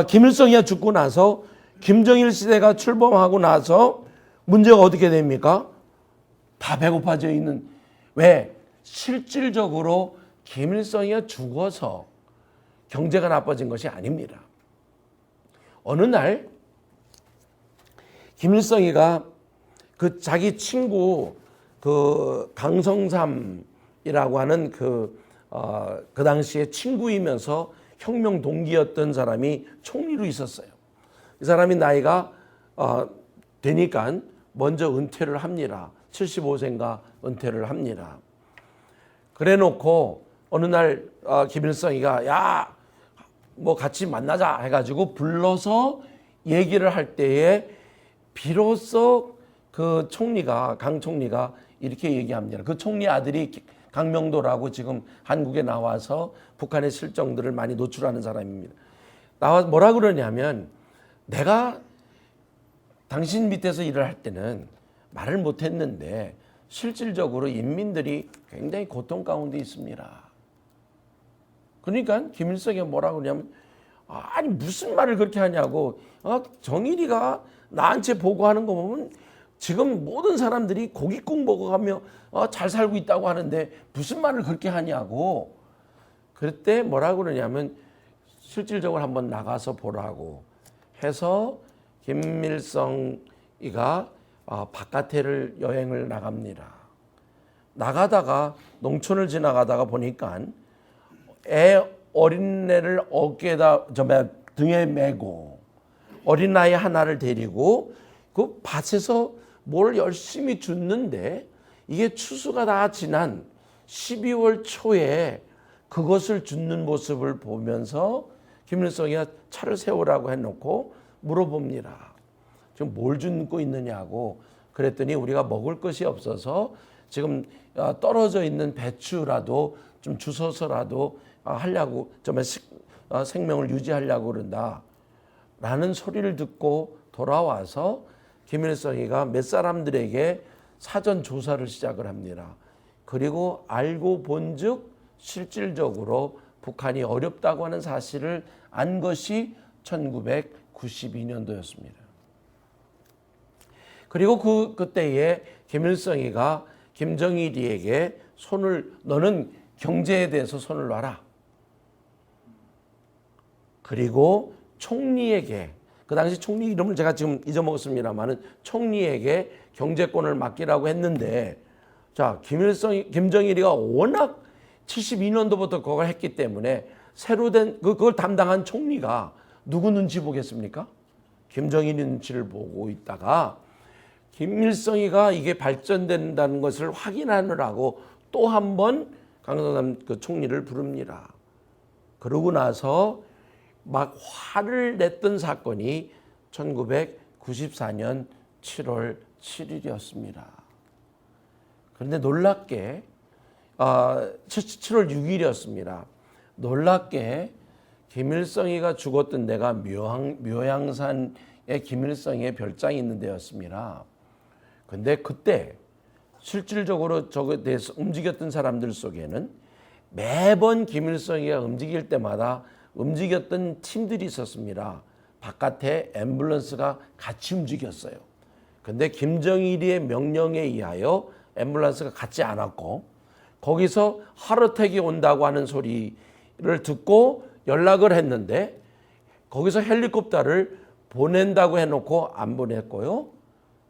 김일성이가 죽고 나서 김정일 시대가 출범하고 나서 문제가 어떻게 됩니까? 다 배고파져 있는. 왜? 실질적으로 김일성이가 죽어서 경제가 나빠진 것이 아닙니다. 어느 날 김일성이가 그 자기 친구 그 강성삼이라고 하는 그 당시에 친구이면서 혁명 동기였던 사람이 총리로 있었어요. 이 사람이 나이가 되니까 먼저 은퇴를 합니다. 75세인가 은퇴를 합니다. 그래 놓고 어느 날 김일성이가 야, 뭐 같이 만나자 해가지고 불러서 얘기를 할 때에 비로소 그 총리가, 강 총리가 이렇게 얘기합니다. 그 총리 아들이 강명도라고 지금 한국에 나와서 북한의 실정들을 많이 노출하는 사람입니다. 나와 뭐라 그러냐면, 내가 당신 밑에서 일을 할 때는 말을 못했는데 실질적으로 인민들이 굉장히 고통 가운데 있습니다. 그러니까 김일성이 뭐라 그러냐면, 아니 무슨 말을 그렇게 하냐고. 정일이가 나한테 보고하는 거 보면 지금 모든 사람들이 고깃국 먹어가며 잘 살고 있다고 하는데 무슨 말을 그렇게 하냐고. 그때 뭐라 그러냐면, 실질적으로 한번 나가서 보라고 해서 김일성이가 바깥에를 여행을 나갑니다. 나가다가 농촌을 지나가다가 보니까 어린애를 어깨에다 등에 메고 어린아이 하나를 데리고 그 밭에서 뭘 열심히 줍는데, 이게 추수가 다 지난 12월 초에 그것을 줍는 모습을 보면서 김일성이가 차를 세우라고 해놓고 물어봅니다. 지금 뭘 줍고 있느냐고. 그랬더니 우리가 먹을 것이 없어서 지금 떨어져 있는 배추라도 좀 주워서라도 하려고, 정말 생명을 유지하려고 그런다 라는 소리를 듣고 돌아와서 김일성이가 몇 사람들에게 사전 조사를 시작을 합니다. 그리고 알고 본즉 실질적으로 북한이 어렵다고 하는 사실을 안 것이 1992년도였습니다. 그리고 그때에 김일성이가 김정일이에게 너는 경제에 대해서 손을 놔라. 그리고 총리에게, 그 당시 총리 이름을 제가 지금 잊어먹었습니다만은 총리에게 경제권을 맡기라고 했는데, 자, 김정일이가 워낙 72년도부터 그걸 했기 때문에 새로 된 그걸 담당한 총리가 누구 눈치 보겠습니까? 김정일 눈치를 보고 있다가 김일성이가 이게 발전된다는 것을 확인하느라고 또 한 번 강성삼 그 총리를 부릅니다. 그러고 나서 막 화를 냈던 사건이 1994년 7월 7일이었습니다. 그런데 놀랍게 7월 6일이었습니다. 놀랍게 김일성이가 죽었던 데가 묘양산에 김일성이의 별장이 있는 데였습니다. 근데 그때 실질적으로 저거에 대해서 움직였던 사람들 속에는 매번 김일성이가 움직일 때마다 움직였던 팀들이 있었습니다. 바깥에 앰뷸런스가 같이 움직였어요. 근데 김정일이의 명령에 의하여 앰뷸런스가 같지 않았고, 거기서 하루택이 온다고 하는 소리를 듣고 연락을 했는데 거기서 헬리콥터를 보낸다고 해놓고 안 보냈고요.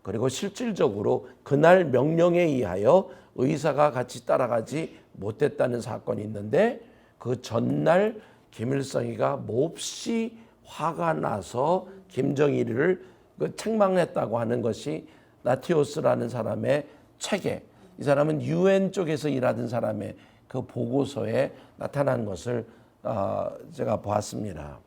그리고 실질적으로 그날 명령에 의하여 의사가 같이 따라가지 못했다는 사건이 있는데, 그 전날 김일성이가 몹시 화가 나서 김정일을 책망했다고 하는 것이 나티오스라는 사람의 책에, 이 사람은 UN 쪽에서 일하던 사람의 그 보고서에 나타난 것을 제가 보았습니다.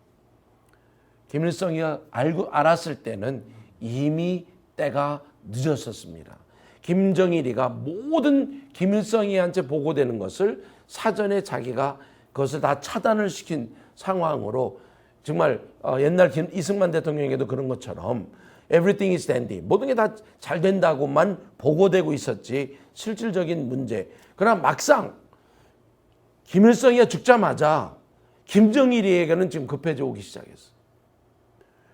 김일성이가 알았을 때는 이미 때가 늦었었습니다. 김정일이가 모든 김일성이한테 보고되는 것을 사전에 자기가 그것을 다 차단을 시킨 상황으로, 정말 옛날 이승만 대통령에게도 그런 것처럼 everything is dandy, 모든 게 다 잘 된다고만 보고되고 있었지 실질적인 문제. 그러나 막상 김일성이가 죽자마자 김정일이에게는 지금 급해져 오기 시작했어.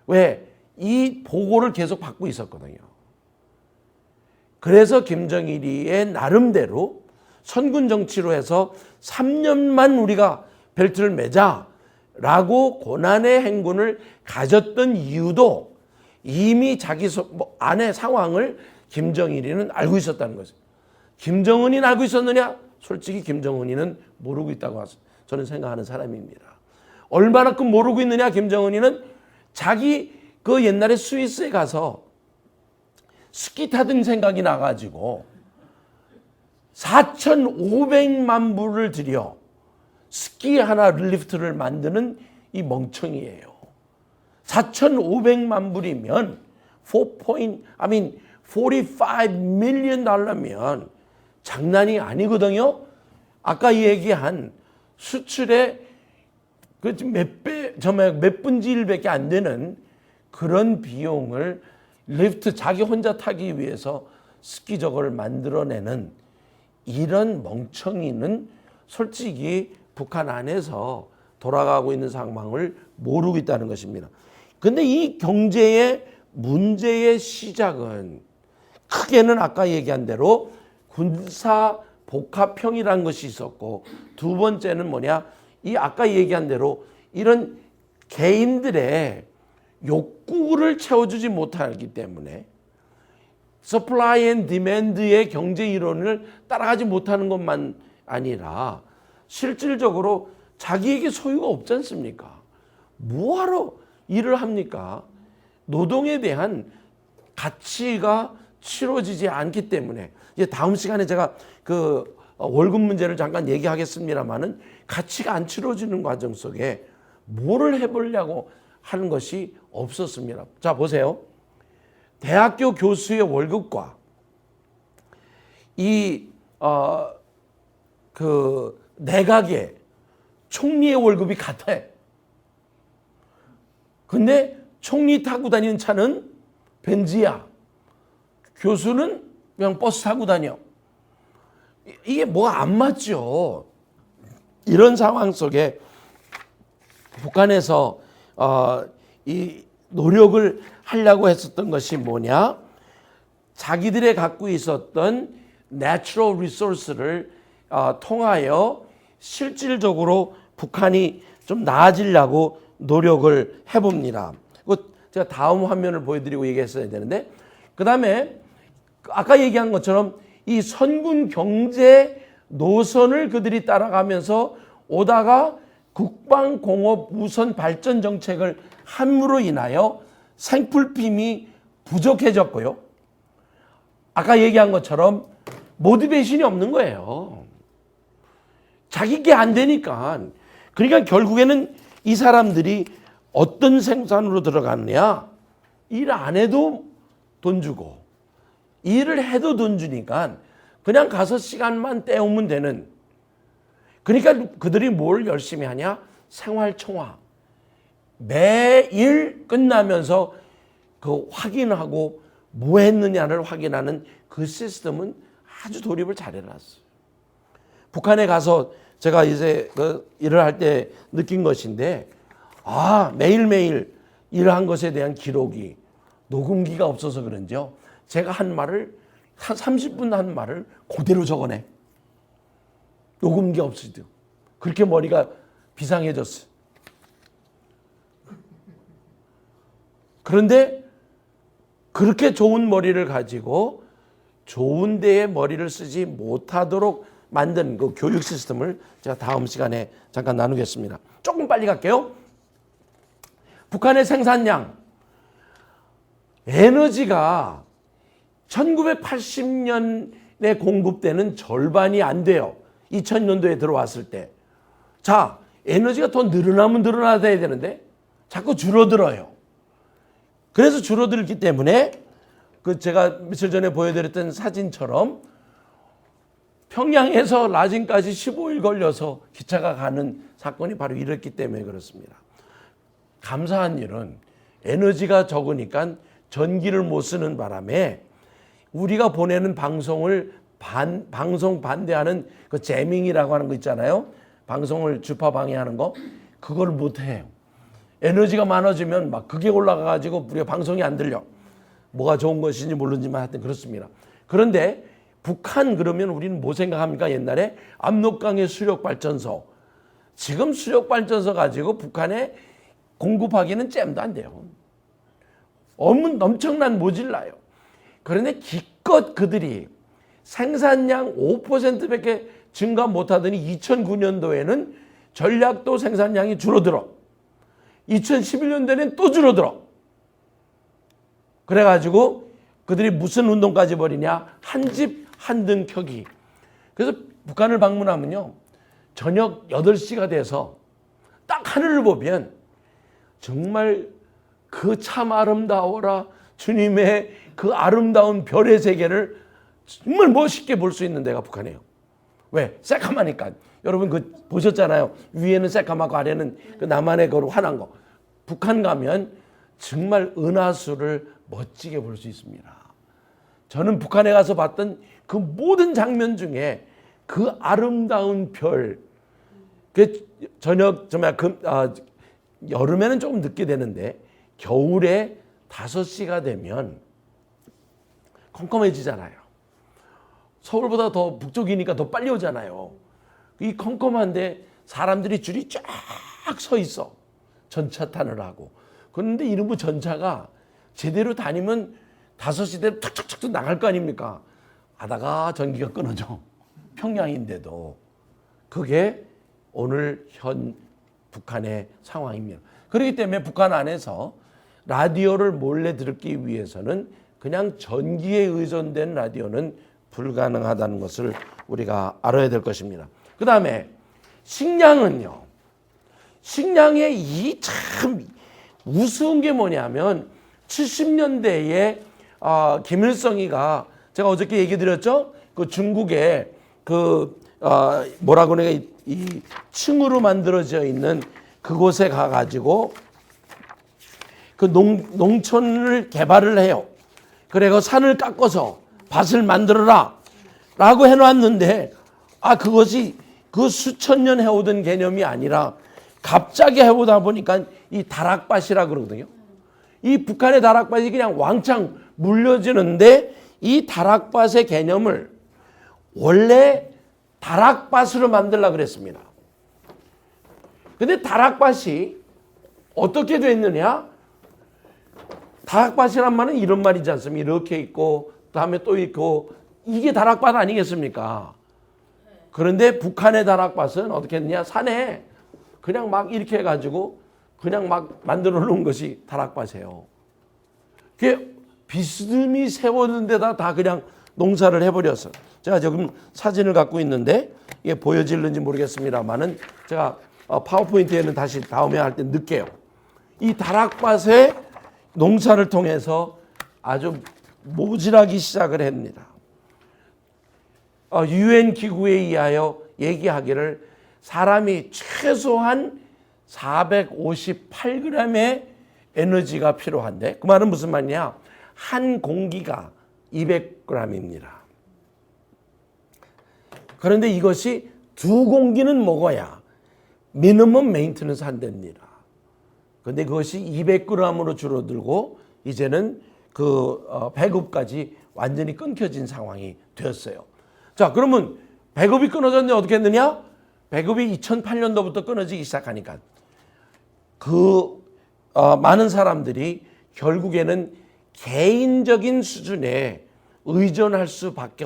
왜? 이 보고를 계속 받고 있었거든요. 그래서 김정일이의 나름대로 선군 정치로 해서 3년만 우리가 벨트를 매자라고 고난의 행군을 가졌던 이유도 이미 자기 안의 상황을 김정일이는 알고 있었다는 거죠. 김정은이 알고 있었느냐? 솔직히 김정은이는 모르고 있다고 저는 생각하는 사람입니다. 얼마나큼 모르고 있느냐? 김정은이는 자기 그 옛날에 스위스에 가서 스키 타던 생각이 나가지고 4,500만 불을 들여 스키 하나 리프트를 만드는 이 멍청이에요. 4,500만 불이면 45 million 달러면 장난이 아니거든요. 아까 얘기한 수출의 그 몇 분지 1밖에 안 되는 그런 비용을 리프트 자기 혼자 타기 위해서 스키 저거를 만들어내는 이런 멍청이는 솔직히 북한 안에서 돌아가고 있는 상황을 모르고 있다는 것입니다. 근데 이 경제의 문제의 시작은 크게는 아까 얘기한 대로 군사 복합형이라는 것이 있었고, 두 번째는 뭐냐? 이 아까 얘기한 대로 이런 개인들의 욕구를 채워주지 못하기 때문에 서플라이 앤 디맨드의 경제 이론을 따라가지 못하는 것만 아니라 실질적으로 자기에게 소유가 없지 않습니까? 뭐하러 일을 합니까? 노동에 대한 가치가 치러지지 않기 때문에 이제 다음 시간에 제가 그 월급 문제를 잠깐 얘기하겠습니다만은 가치가 안 치러지는 과정 속에 뭐를 해보려고 하는 것이 없었습니다. 자, 보세요. 대학교 교수의 월급과 그 내각의 총리의 월급이 같아. 근데 총리 타고 다니는 차는 벤츠야. 교수는 그냥 버스 타고 다녀. 이게 뭐가 안 맞죠. 이런 상황 속에 북한에서 이 노력을 하려고 했었던 것이 뭐냐? 자기들의 갖고 있었던 내추럴 리소스를 통하여 실질적으로 북한이 좀 나아지려고 노력을 해봅니다. 제가 다음 화면을 보여드리고 얘기했어야 되는데, 그 다음에 아까 얘기한 것처럼 이 선군 경제 노선을 그들이 따라가면서 오다가 국방공업 우선 발전 정책을 함으로 인하여 생필품이 부족해졌고요. 아까 얘기한 것처럼 모티베이션이 없는 거예요. 자기 게 안 되니까. 그러니까 결국에는 이 사람들이 어떤 생산으로 들어가느냐? 일 안 해도 돈 주고 일을 해도 돈 주니까 그냥 가서 시간만 때우면 되는. 그러니까 그들이 뭘 열심히 하냐? 생활청화. 매일 끝나면서 그 확인하고 뭐 했느냐를 확인하는 그 시스템은 아주 돌입을 잘해놨어요. 북한에 가서 제가 이제 그 일을 할 때 느낀 것인데, 매일매일 일한 것에 대한 기록이 녹음기가 없어서 그런지요. 제가 한 말을 한 30분 한 말을 그대로 적어내. 녹음기 없이도. 그렇게 머리가 비상해졌어요. 그런데 그렇게 좋은 머리를 가지고 좋은 데에 머리를 쓰지 못하도록 만든 그 교육 시스템을 제가 다음 시간에 잠깐 나누겠습니다. 조금 빨리 갈게요. 북한의 생산량. 에너지가 1980년에 공급되는 절반이 안 돼요. 2000년도에 들어왔을 때. 자, 에너지가 더 늘어나면 늘어나야 되는데 자꾸 줄어들어요. 그래서 줄어들기 때문에 그 제가 며칠 전에 보여드렸던 사진처럼 평양에서 라진까지 15일 걸려서 기차가 가는 사건이 바로 이렇기 때문에 그렇습니다. 감사한 일은 에너지가 적으니까 전기를 못 쓰는 바람에 우리가 보내는 방송을 방송 반대하는 그 재밍이라고 하는 거 있잖아요. 방송을 주파 방해하는 거. 그걸 못해요. 에너지가 많아지면 막 그게 올라가가지고 우리가 방송이 안 들려. 뭐가 좋은 것인지 모르지만 하여튼 그렇습니다. 그런데 북한 그러면 우리는 뭐 생각합니까? 옛날에 압록강의 수력발전소. 지금 수력발전소 가지고 북한에 공급하기는 잼도 안 돼요. 엄청난 모질라요. 그런데 기껏 그들이 생산량 5%밖에 증가 못하더니 2009년도에는 전략도 생산량이 줄어들어. 2011년도에는 또 줄어들어. 그래가지고 그들이 무슨 운동까지 벌이냐? 한 집 한 등 켜기. 그래서 북한을 방문하면요, 저녁 8시가 돼서 딱 하늘을 보면 정말 그 참 아름다워라 주님의 그 아름다운 별의 세계를 정말 멋있게 볼 수 있는 데가 북한이에요. 왜? 새까마니까. 여러분 그 보셨잖아요. 위에는 새까맣고 아래는 그 남한의 그 환한 거. 북한 가면 정말 은하수를 멋지게 볼 수 있습니다. 저는 북한에 가서 봤던 그 모든 장면 중에 그 아름다운 별, 그 저녁 정말 여름에는 조금 늦게 되는데 겨울에 5시가 되면 컴컴해지잖아요. 서울보다 더 북쪽이니까 더 빨리 오잖아요. 이 컴컴한데 사람들이 줄이 쫙 서 있어. 전차 타느라고. 그런데 이놈의 전차가 제대로 다니면 5시 되면 툭툭툭 나갈 거 아닙니까? 하다가 전기가 끊어져. 평양인데도. 그게 오늘 현 북한의 상황입니다. 그렇기 때문에 북한 안에서 라디오를 몰래 듣기 위해서는 그냥 전기에 의존된 라디오는 불가능하다는 것을 우리가 알아야 될 것입니다. 그 다음에 식량은요. 식량의 이 참 우스운 게 뭐냐면 70년대에 김일성이가 제가 어저께 얘기 드렸죠. 그 중국에 뭐라고 내가 이 층으로 만들어져 있는 그곳에 가가지고 그 농촌을 개발을 해요. 그리고 산을 깎아서 밭을 만들어라 라고 해놨는데 그것이 그 수천 년 해오던 개념이 아니라 갑자기 해오다 보니까 이 다락밭이라 그러거든요. 이 북한의 다락밭이 그냥 왕창 물려지는데 이 다락밭의 개념을 원래 다락밭으로 만들려고 그랬습니다. 근데 다락밭이 어떻게 됐느냐? 다락밭이란 말은 이런 말이지 않습니까? 이렇게 있고 다음에 또 있고 이게 다락밭 아니겠습니까? 그런데 북한의 다락밭은 어떻게 했느냐? 산에 그냥 막 이렇게 해가지고 그냥 막 만들어 놓은 것이 다락밭이에요. 그게 비스듬히 세워둔 데다 다 그냥 농사를 해버렸어. 제가 지금 사진을 갖고 있는데 이게 보여질는지 모르겠습니다만은 제가 파워포인트에는 다시 다음에 할 때 넣을게요. 이 다락밭에 농사를 통해서 아주 모질하기 시작을 합니다. UN 기구에 의하여 얘기하기를 사람이 최소한 458g의 에너지가 필요한데 그 말은 무슨 말이냐? 한 공기가 200g입니다. 그런데 이것이 2공기는 먹어야 미니멈 메인테넌스 한답니다. 그런데 그것이 200g으로 줄어들고 이제는 그 배급까지 완전히 끊겨진 상황이 되었어요. 자, 그러면 배급이 끊어졌는데 어떻게 했느냐? 배급이 2008년도부터 끊어지기 시작하니까 많은 사람들이 결국에는 개인적인 수준에 의존할 수밖에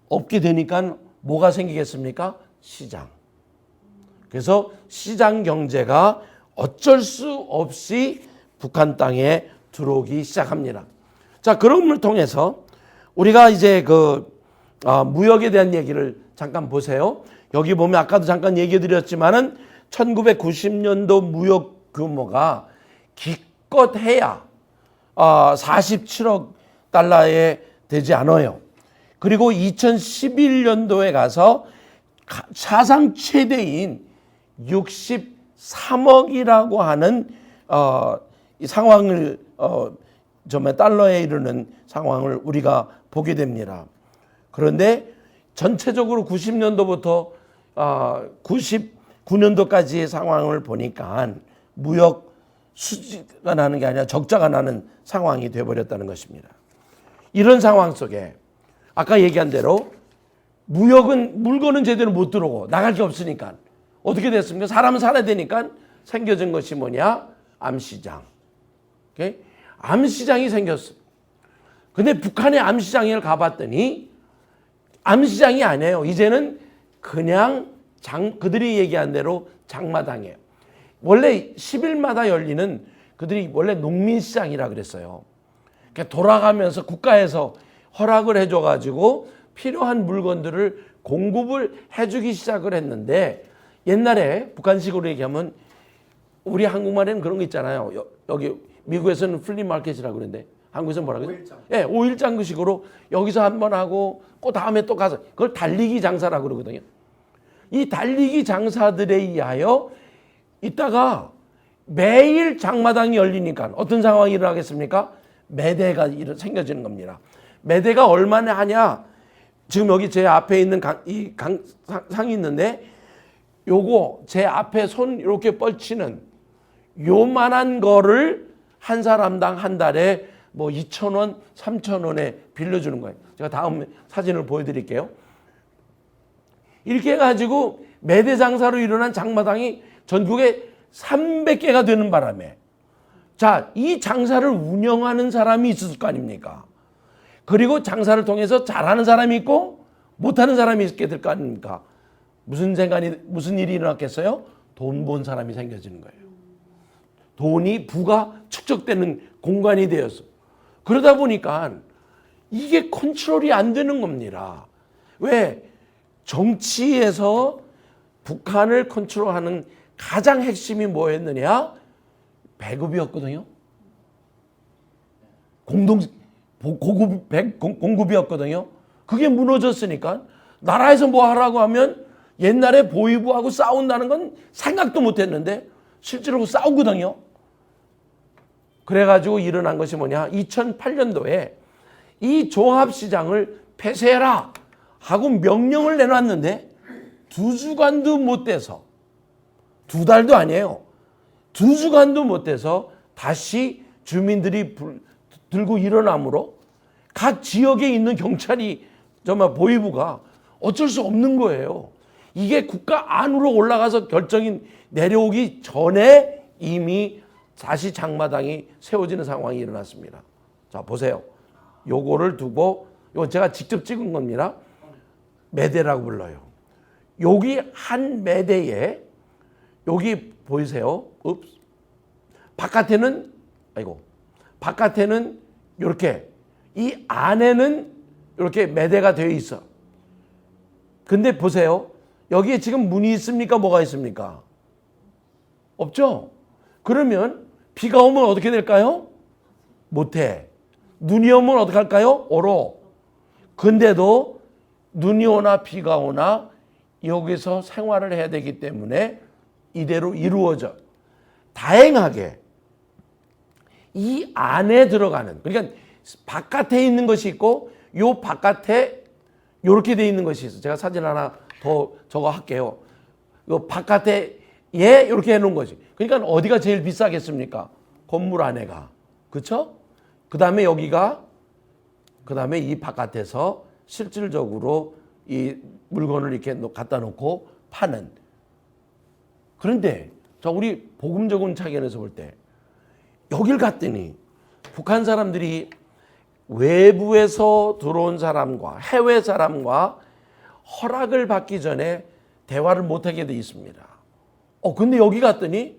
없게 되니까 뭐가 생기겠습니까? 시장. 그래서 시장 경제가 어쩔 수 없이 북한 땅에 들어오기 시작합니다. 자, 그럼을 통해서 우리가 이제 무역에 대한 얘기를 잠깐 보세요. 여기 보면 아까도 잠깐 얘기 드렸지만은 1990년도 무역 규모가 기껏 해야 47억 달러에 되지 않아요. 그리고 2011년도에 가서 사상 최대인 63억이라고 하는 이 상황을 정말 달러에 이르는 상황을 우리가 보게 됩니다. 그런데 전체적으로 90년도부터 9년도까지의 상황을 보니까 무역 수지가 나는 게 아니라 적자가 나는 상황이 되어버렸다는 것입니다. 이런 상황 속에 아까 얘기한 대로 무역은 물건은 제대로 못 들어오고 나갈 게 없으니까 어떻게 됐습니까? 사람은 살아야 되니까 생겨진 것이 뭐냐? 암시장. 오케이? 암시장이 생겼어요. 근데 북한의 암시장을 가봤더니 암시장이 아니에요. 이제는 그냥 그들이 얘기한 대로 장마당이에요. 원래 10일마다 열리는 그들이 원래 농민시장이라 그랬어요. 그러니까 돌아가면서 국가에서 허락을 해줘가지고 필요한 물건들을 공급을 해주기 시작을 했는데 옛날에 북한식으로 얘기하면 우리 한국말에는 그런 거 있잖아요. 여기 미국에서는 플리마켓이라고 그러는데 한국에서는 뭐라고 그러죠? 예, 5일장 그 식으로 여기서 한번 하고 그 다음에 또 가서 그걸 달리기 장사라고 그러거든요. 이 달리기 장사들에 의하여 이따가 매일 장마당이 열리니까 어떤 상황이 일어나겠습니까? 매대가 생겨지는 겁니다. 매대가 얼마나 하냐? 지금 여기 제 앞에 있는 상이 있는데 요거 제 앞에 손 이렇게 뻗치는 요만한 거를 한 사람당 한 달에 뭐 2,000원, 3,000원에 빌려주는 거예요. 제가 다음 사진을 보여드릴게요. 이렇게 해가지고 매대 장사로 일어난 장마당이 전국에 300개가 되는 바람에 자, 이 장사를 운영하는 사람이 있을 거 아닙니까? 그리고 장사를 통해서 잘하는 사람이 있고 못하는 사람이 있게 될 거 아닙니까? 무슨 일이 일어났겠어요? 돈 본 사람이 생겨지는 거예요. 돈이 부가 축적되는 공간이 되어서 그러다 보니까 이게 컨트롤이 안 되는 겁니다. 왜? 정치에서 북한을 컨트롤하는 가장 핵심이 뭐였느냐? 배급이었거든요. 공급이었거든요. 그게 무너졌으니까 나라에서 뭐 하라고 하면 옛날에 보위부하고 싸운다는 건 생각도 못 했는데 실제로 싸우거든요. 그래가지고 일어난 것이 뭐냐? 2008년도에 이 종합시장을 폐쇄해라 하고 명령을 내놨는데 2주간도 못 돼서 2달도 아니에요. 2주간도 못 돼서 다시 주민들이 들고 일어나므로 각 지역에 있는 경찰이 정말 보위부가 어쩔 수 없는 거예요. 이게 국가 안으로 올라가서 결정이 내려오기 전에 이미 다시 장마당이 세워지는 상황이 일어났습니다. 자, 보세요. 요거를 두고, 이거 제가 직접 찍은 겁니다. 매대라고 불러요. 여기 한 매대에, 여기 보이세요? 바깥에는 이렇게, 이 안에는 이렇게 매대가 되어 있어. 근데 보세요. 여기에 지금 문이 있습니까? 뭐가 있습니까? 없죠? 그러면 비가 오면 어떻게 될까요? 못해. 눈이 오면 어떻게 할까요? 얼어. 근데도 눈이 오나 비가 오나 여기서 생활을 해야 되기 때문에 이대로 이루어져. 다행하게 이 안에 들어가는, 그러니까 바깥에 있는 것이 있고 요 바깥에 이렇게 돼 있는 것이 있어. 제가 사진 하나 더 저거 할게요. 요 바깥에 이렇게 해놓은 거지. 그러니까 어디가 제일 비싸겠습니까? 건물 안에가. 그렇죠? 그 다음에 여기가, 그 다음에 이 바깥에서 실질적으로 이 물건을 이렇게 갖다 놓고 파는. 그런데 자, 우리 복음적인 차원에서 볼 때 여길 갔더니 북한 사람들이 외부에서 들어온 사람과 해외 사람과 허락을 받기 전에 대화를 못하게 돼 있습니다. 근데 여기 갔더니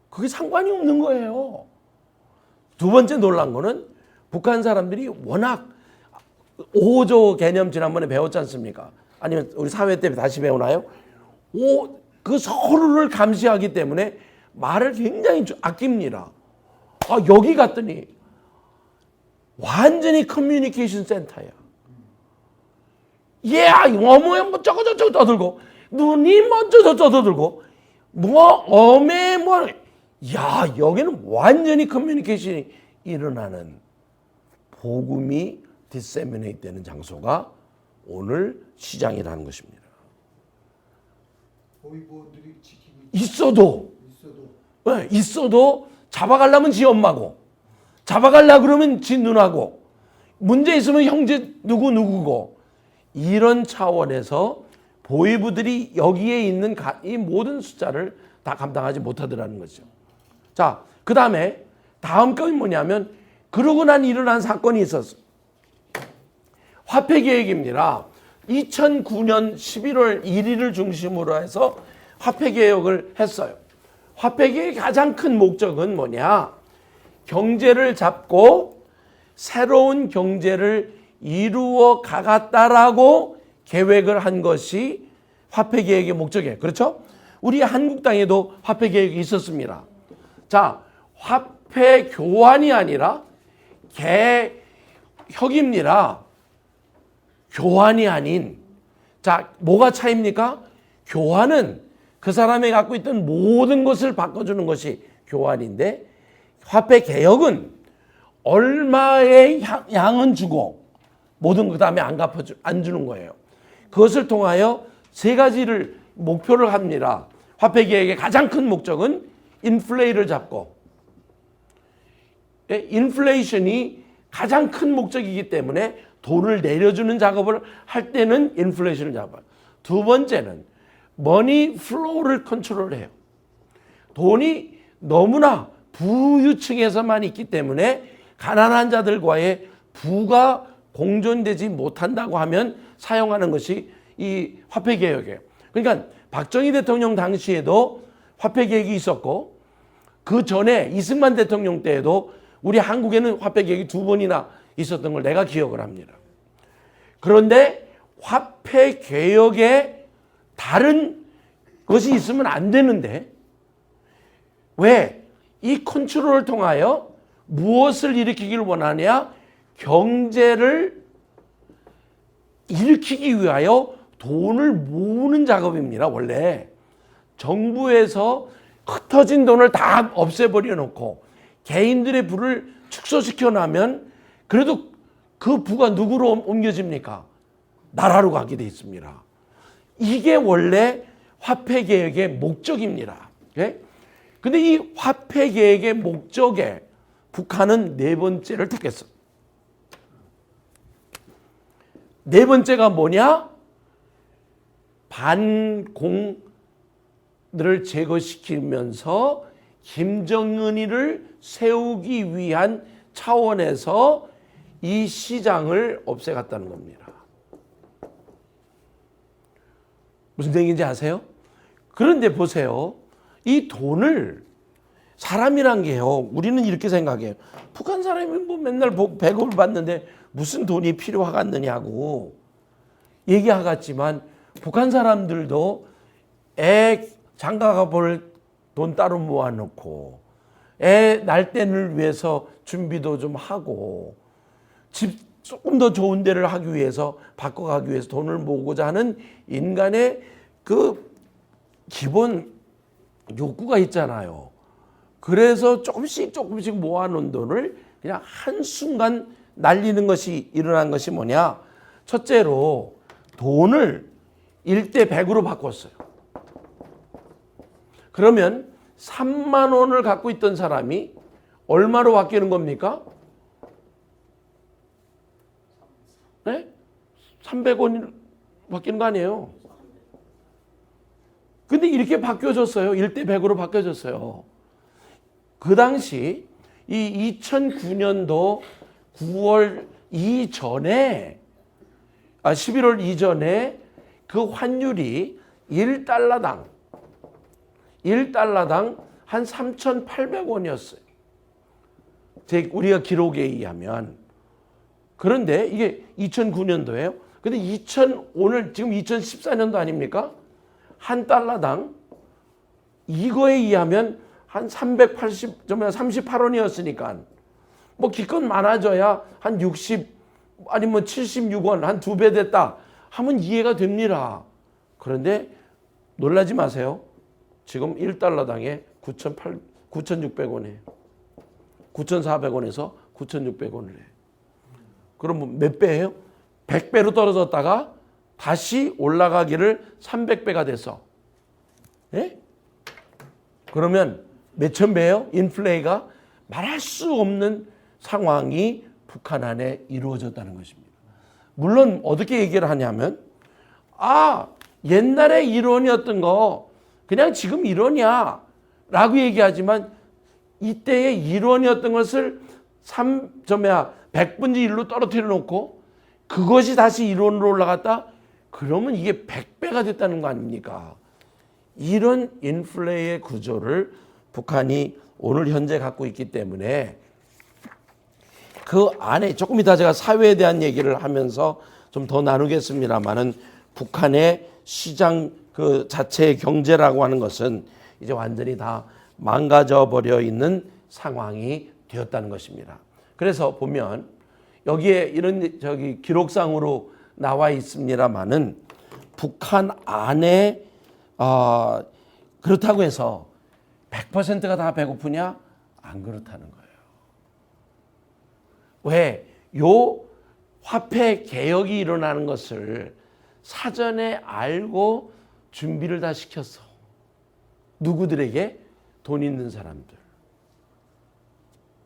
그게 상관이 없는 거예요. 두 번째 놀란 거는 북한 사람들이 워낙 5조 개념 지난번에 배웠지 않습니까? 아니면 우리 사회 때 다시 배우나요? 그 서로를 감시하기 때문에 말을 굉장히 아낍니다. 여기 갔더니 완전히 커뮤니케이션 센터야. 어머야 뭐 저거 떠들고 눈이 먼저 떠들고 여기는 완전히 커뮤니케이션이 일어나는 복음이 디세미네이트 되는 장소가 오늘 시장이라는 것입니다. 보위부들이 지키고 있어도 있어도 있어도 잡아가려면 지 엄마고 잡아가려 그러면 지 누나고 문제 있으면 형제 누구고 이런 차원에서 보위부들이 여기에 있는 이 모든 숫자를 다 감당하지 못하더라는 거죠. 자, 그 다음에 다음 건이 뭐냐면 그러고 난 일어난 사건이 있었어요. 화폐개혁입니다. 2009년 11월 1일을 중심으로 해서 화폐개혁을 했어요. 화폐개혁의 가장 큰 목적은 뭐냐? 경제를 잡고 새로운 경제를 이루어 가겠다라고 계획을 한 것이 화폐개혁의 목적이에요. 그렇죠? 우리 한국 땅에도 화폐개혁이 있었습니다. 자, 화폐 교환이 아니라 개혁입니다. 교환이 아닌. 자, 뭐가 차이입니까? 교환은 그 사람이 갖고 있던 모든 것을 바꿔주는 것이 교환인데 화폐 개혁은 얼마의 양은 주고 모든 그 다음에 안 주는 거예요. 그것을 통하여 세 가지를 목표를 합니다. 화폐 개혁의 가장 큰 목적은 인플레이를 잡고 인플레이션이 가장 큰 목적이기 때문에 돈을 내려주는 작업을 할 때는 인플레이션을 잡아요. 두 번째는 머니 플로우를 컨트롤해요. 돈이 너무나 부유층에서만 있기 때문에 가난한 자들과의 부가 공존되지 못한다고 하면 사용하는 것이 이 화폐개혁이에요. 그러니까 박정희 대통령 당시에도 화폐개혁이 있었고 그 전에 이승만 대통령 때에도 우리 한국에는 화폐개혁이 두 번이나 있었던 걸 내가 기억을 합니다. 그런데 화폐개혁에 다른 것이 있으면 안 되는데 왜? 이 컨트롤을 통하여 무엇을 일으키기를 원하냐? 경제를 일으키기 위하여 돈을 모으는 작업입니다. 원래 정부에서 흩어진 돈을 다 없애버려 놓고 개인들의 부를 축소시켜 나면 그래도 그 부가 누구로 옮겨집니까? 나라로 가게 돼 있습니다. 이게 원래 화폐개혁의 목적입니다. 근데 이 화폐개혁의 목적에 북한은 네 번째를 택했어. 네 번째가 뭐냐? 반공들을 제거시키면서 김정은이를 세우기 위한 차원에서 이 시장을 없애갔다는 겁니다. 무슨 얘기인지 아세요? 그런데 보세요. 이 돈을 사람이란 게요. 우리는 이렇게 생각해요. 북한 사람이 뭐 맨날 배급을 받는데 무슨 돈이 필요하겠느냐고 얘기하겠지만 북한 사람들도 애 장가가 볼 돈 따로 모아놓고 애 날때를 위해서 준비도 좀 하고 집 조금 더 좋은 데를 하기 위해서 바꿔가기 위해서 돈을 모으고자 하는 인간의 그 기본 욕구가 있잖아요. 그래서 조금씩 모아놓은 돈을 그냥 한순간 날리는 것이 일어난 것이 뭐냐? 첫째로 돈을 1대 100으로 바꿨어요. 그러면 3만 원을 갖고 있던 사람이 얼마로 바뀌는 겁니까? 네? 300원이 바뀌는 거 아니에요? 근데 이렇게 바뀌어졌어요. 1대 100으로 바뀌어졌어요. 그 당시 이 2009년도 9월 이전에 11월 이전에 그 환율이 1달러당 한 3,800원이었어요. 우리가 기록에 의하면. 그런데 이게 2009년도예요. 근데 오늘 지금 2014년도 아닙니까? 한 달러당 이거에 의하면 한 38원이었으니까 뭐 기껏 많아져야 한 60 아니면 76원 한 2배 됐다 하면 이해가 됩니다. 그런데 놀라지 마세요. 지금 1달러당에 9,600원이에요. 9,400원에서 9,600원을 해요. 그럼 몇 배예요? 100배로 떨어졌다가 다시 올라가기를 300배가 됐어. 예? 그러면 몇천 배요? 인플레이가 말할 수 없는 상황이 북한 안에 이루어졌다는 것입니다. 물론 어떻게 얘기를 하냐면 옛날에 이론이었던 거 그냥 지금 이론이야 라고 얘기하지만 이때의 이론이었던 것을 100분의 1로 떨어뜨려 놓고 그것이 다시 이론으로 올라갔다? 그러면 이게 100배가 됐다는 거 아닙니까? 이런 인플레이의 구조를 북한이 오늘 현재 갖고 있기 때문에 그 안에 조금 이따 제가 사회에 대한 얘기를 하면서 좀 더 나누겠습니다만은 북한의 시장 그 자체의 경제라고 하는 것은 이제 완전히 다 망가져 버려 있는 상황이 되었다는 것입니다. 그래서 보면 여기에 이런 기록상으로 나와 있습니다만은 북한 안에 그렇다고 해서 100%가 다 배고프냐? 안 그렇다는 거예요. 왜? 요 화폐 개혁이 일어나는 것을 사전에 알고 준비를 다 시켰어. 누구들에게? 돈 있는 사람들.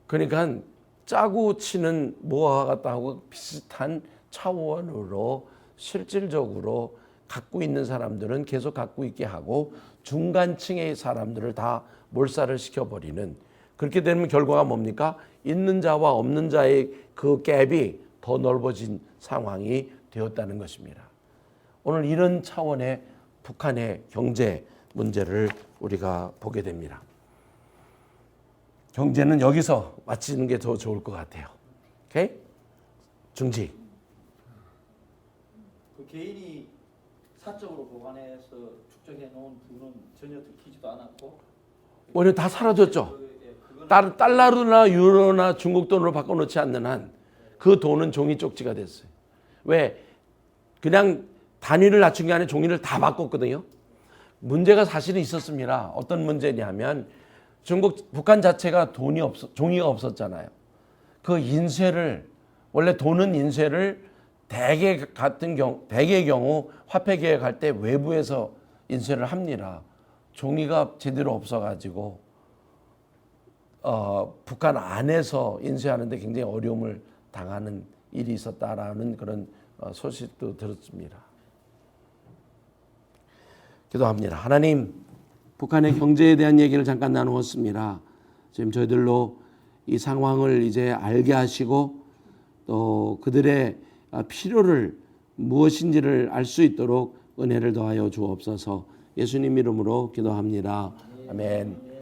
그러니까 짜고 치는 뭐와 같다고 비슷한 차원으로 실질적으로 갖고 있는 사람들은 계속 갖고 있게 하고 중간층의 사람들을 다 몰살을 시켜버리는, 그렇게 되면 결과가 뭡니까? 있는 자와 없는 자의 그 갭이 더 넓어진 상황이 되었다는 것입니다. 오늘 이런 차원의 북한의 경제 문제를 우리가 보게 됩니다. 경제는 여기서 마치는 게 더 좋을 것 같아요. 오케이? 중직. 그 개인이 사적으로 보관해서 축적해 놓은 부는 전혀 들키지도 않았고 오히려 다 사라졌죠. 달러나 유로나 중국 돈으로 바꿔놓지 않는 한 그 돈은 종이 쪽지가 됐어요. 왜? 그냥 단위를 낮춘 게 아니라 종이를 다 바꿨거든요. 문제가 사실은 있었습니다. 어떤 문제냐면 북한 자체가 종이가 없었잖아요. 그 인쇄를, 원래 돈은 인쇄를 대개의 경우 화폐 개혁할 때 외부에서 인쇄를 합니다. 종이가 제대로 없어가지고 북한 안에서 인쇄하는데 굉장히 어려움을 당하는 일이 있었다라는 그런 소식도 들었습니다. 기도합니다. 하나님, 북한의 경제에 대한 얘기를 잠깐 나누었습니다. 지금 저희들로 이 상황을 이제 알게 하시고 또 그들의 필요를 무엇인지를 알 수 있도록 은혜를 더하여 주옵소서. 예수님 이름으로 기도합니다. 아멘.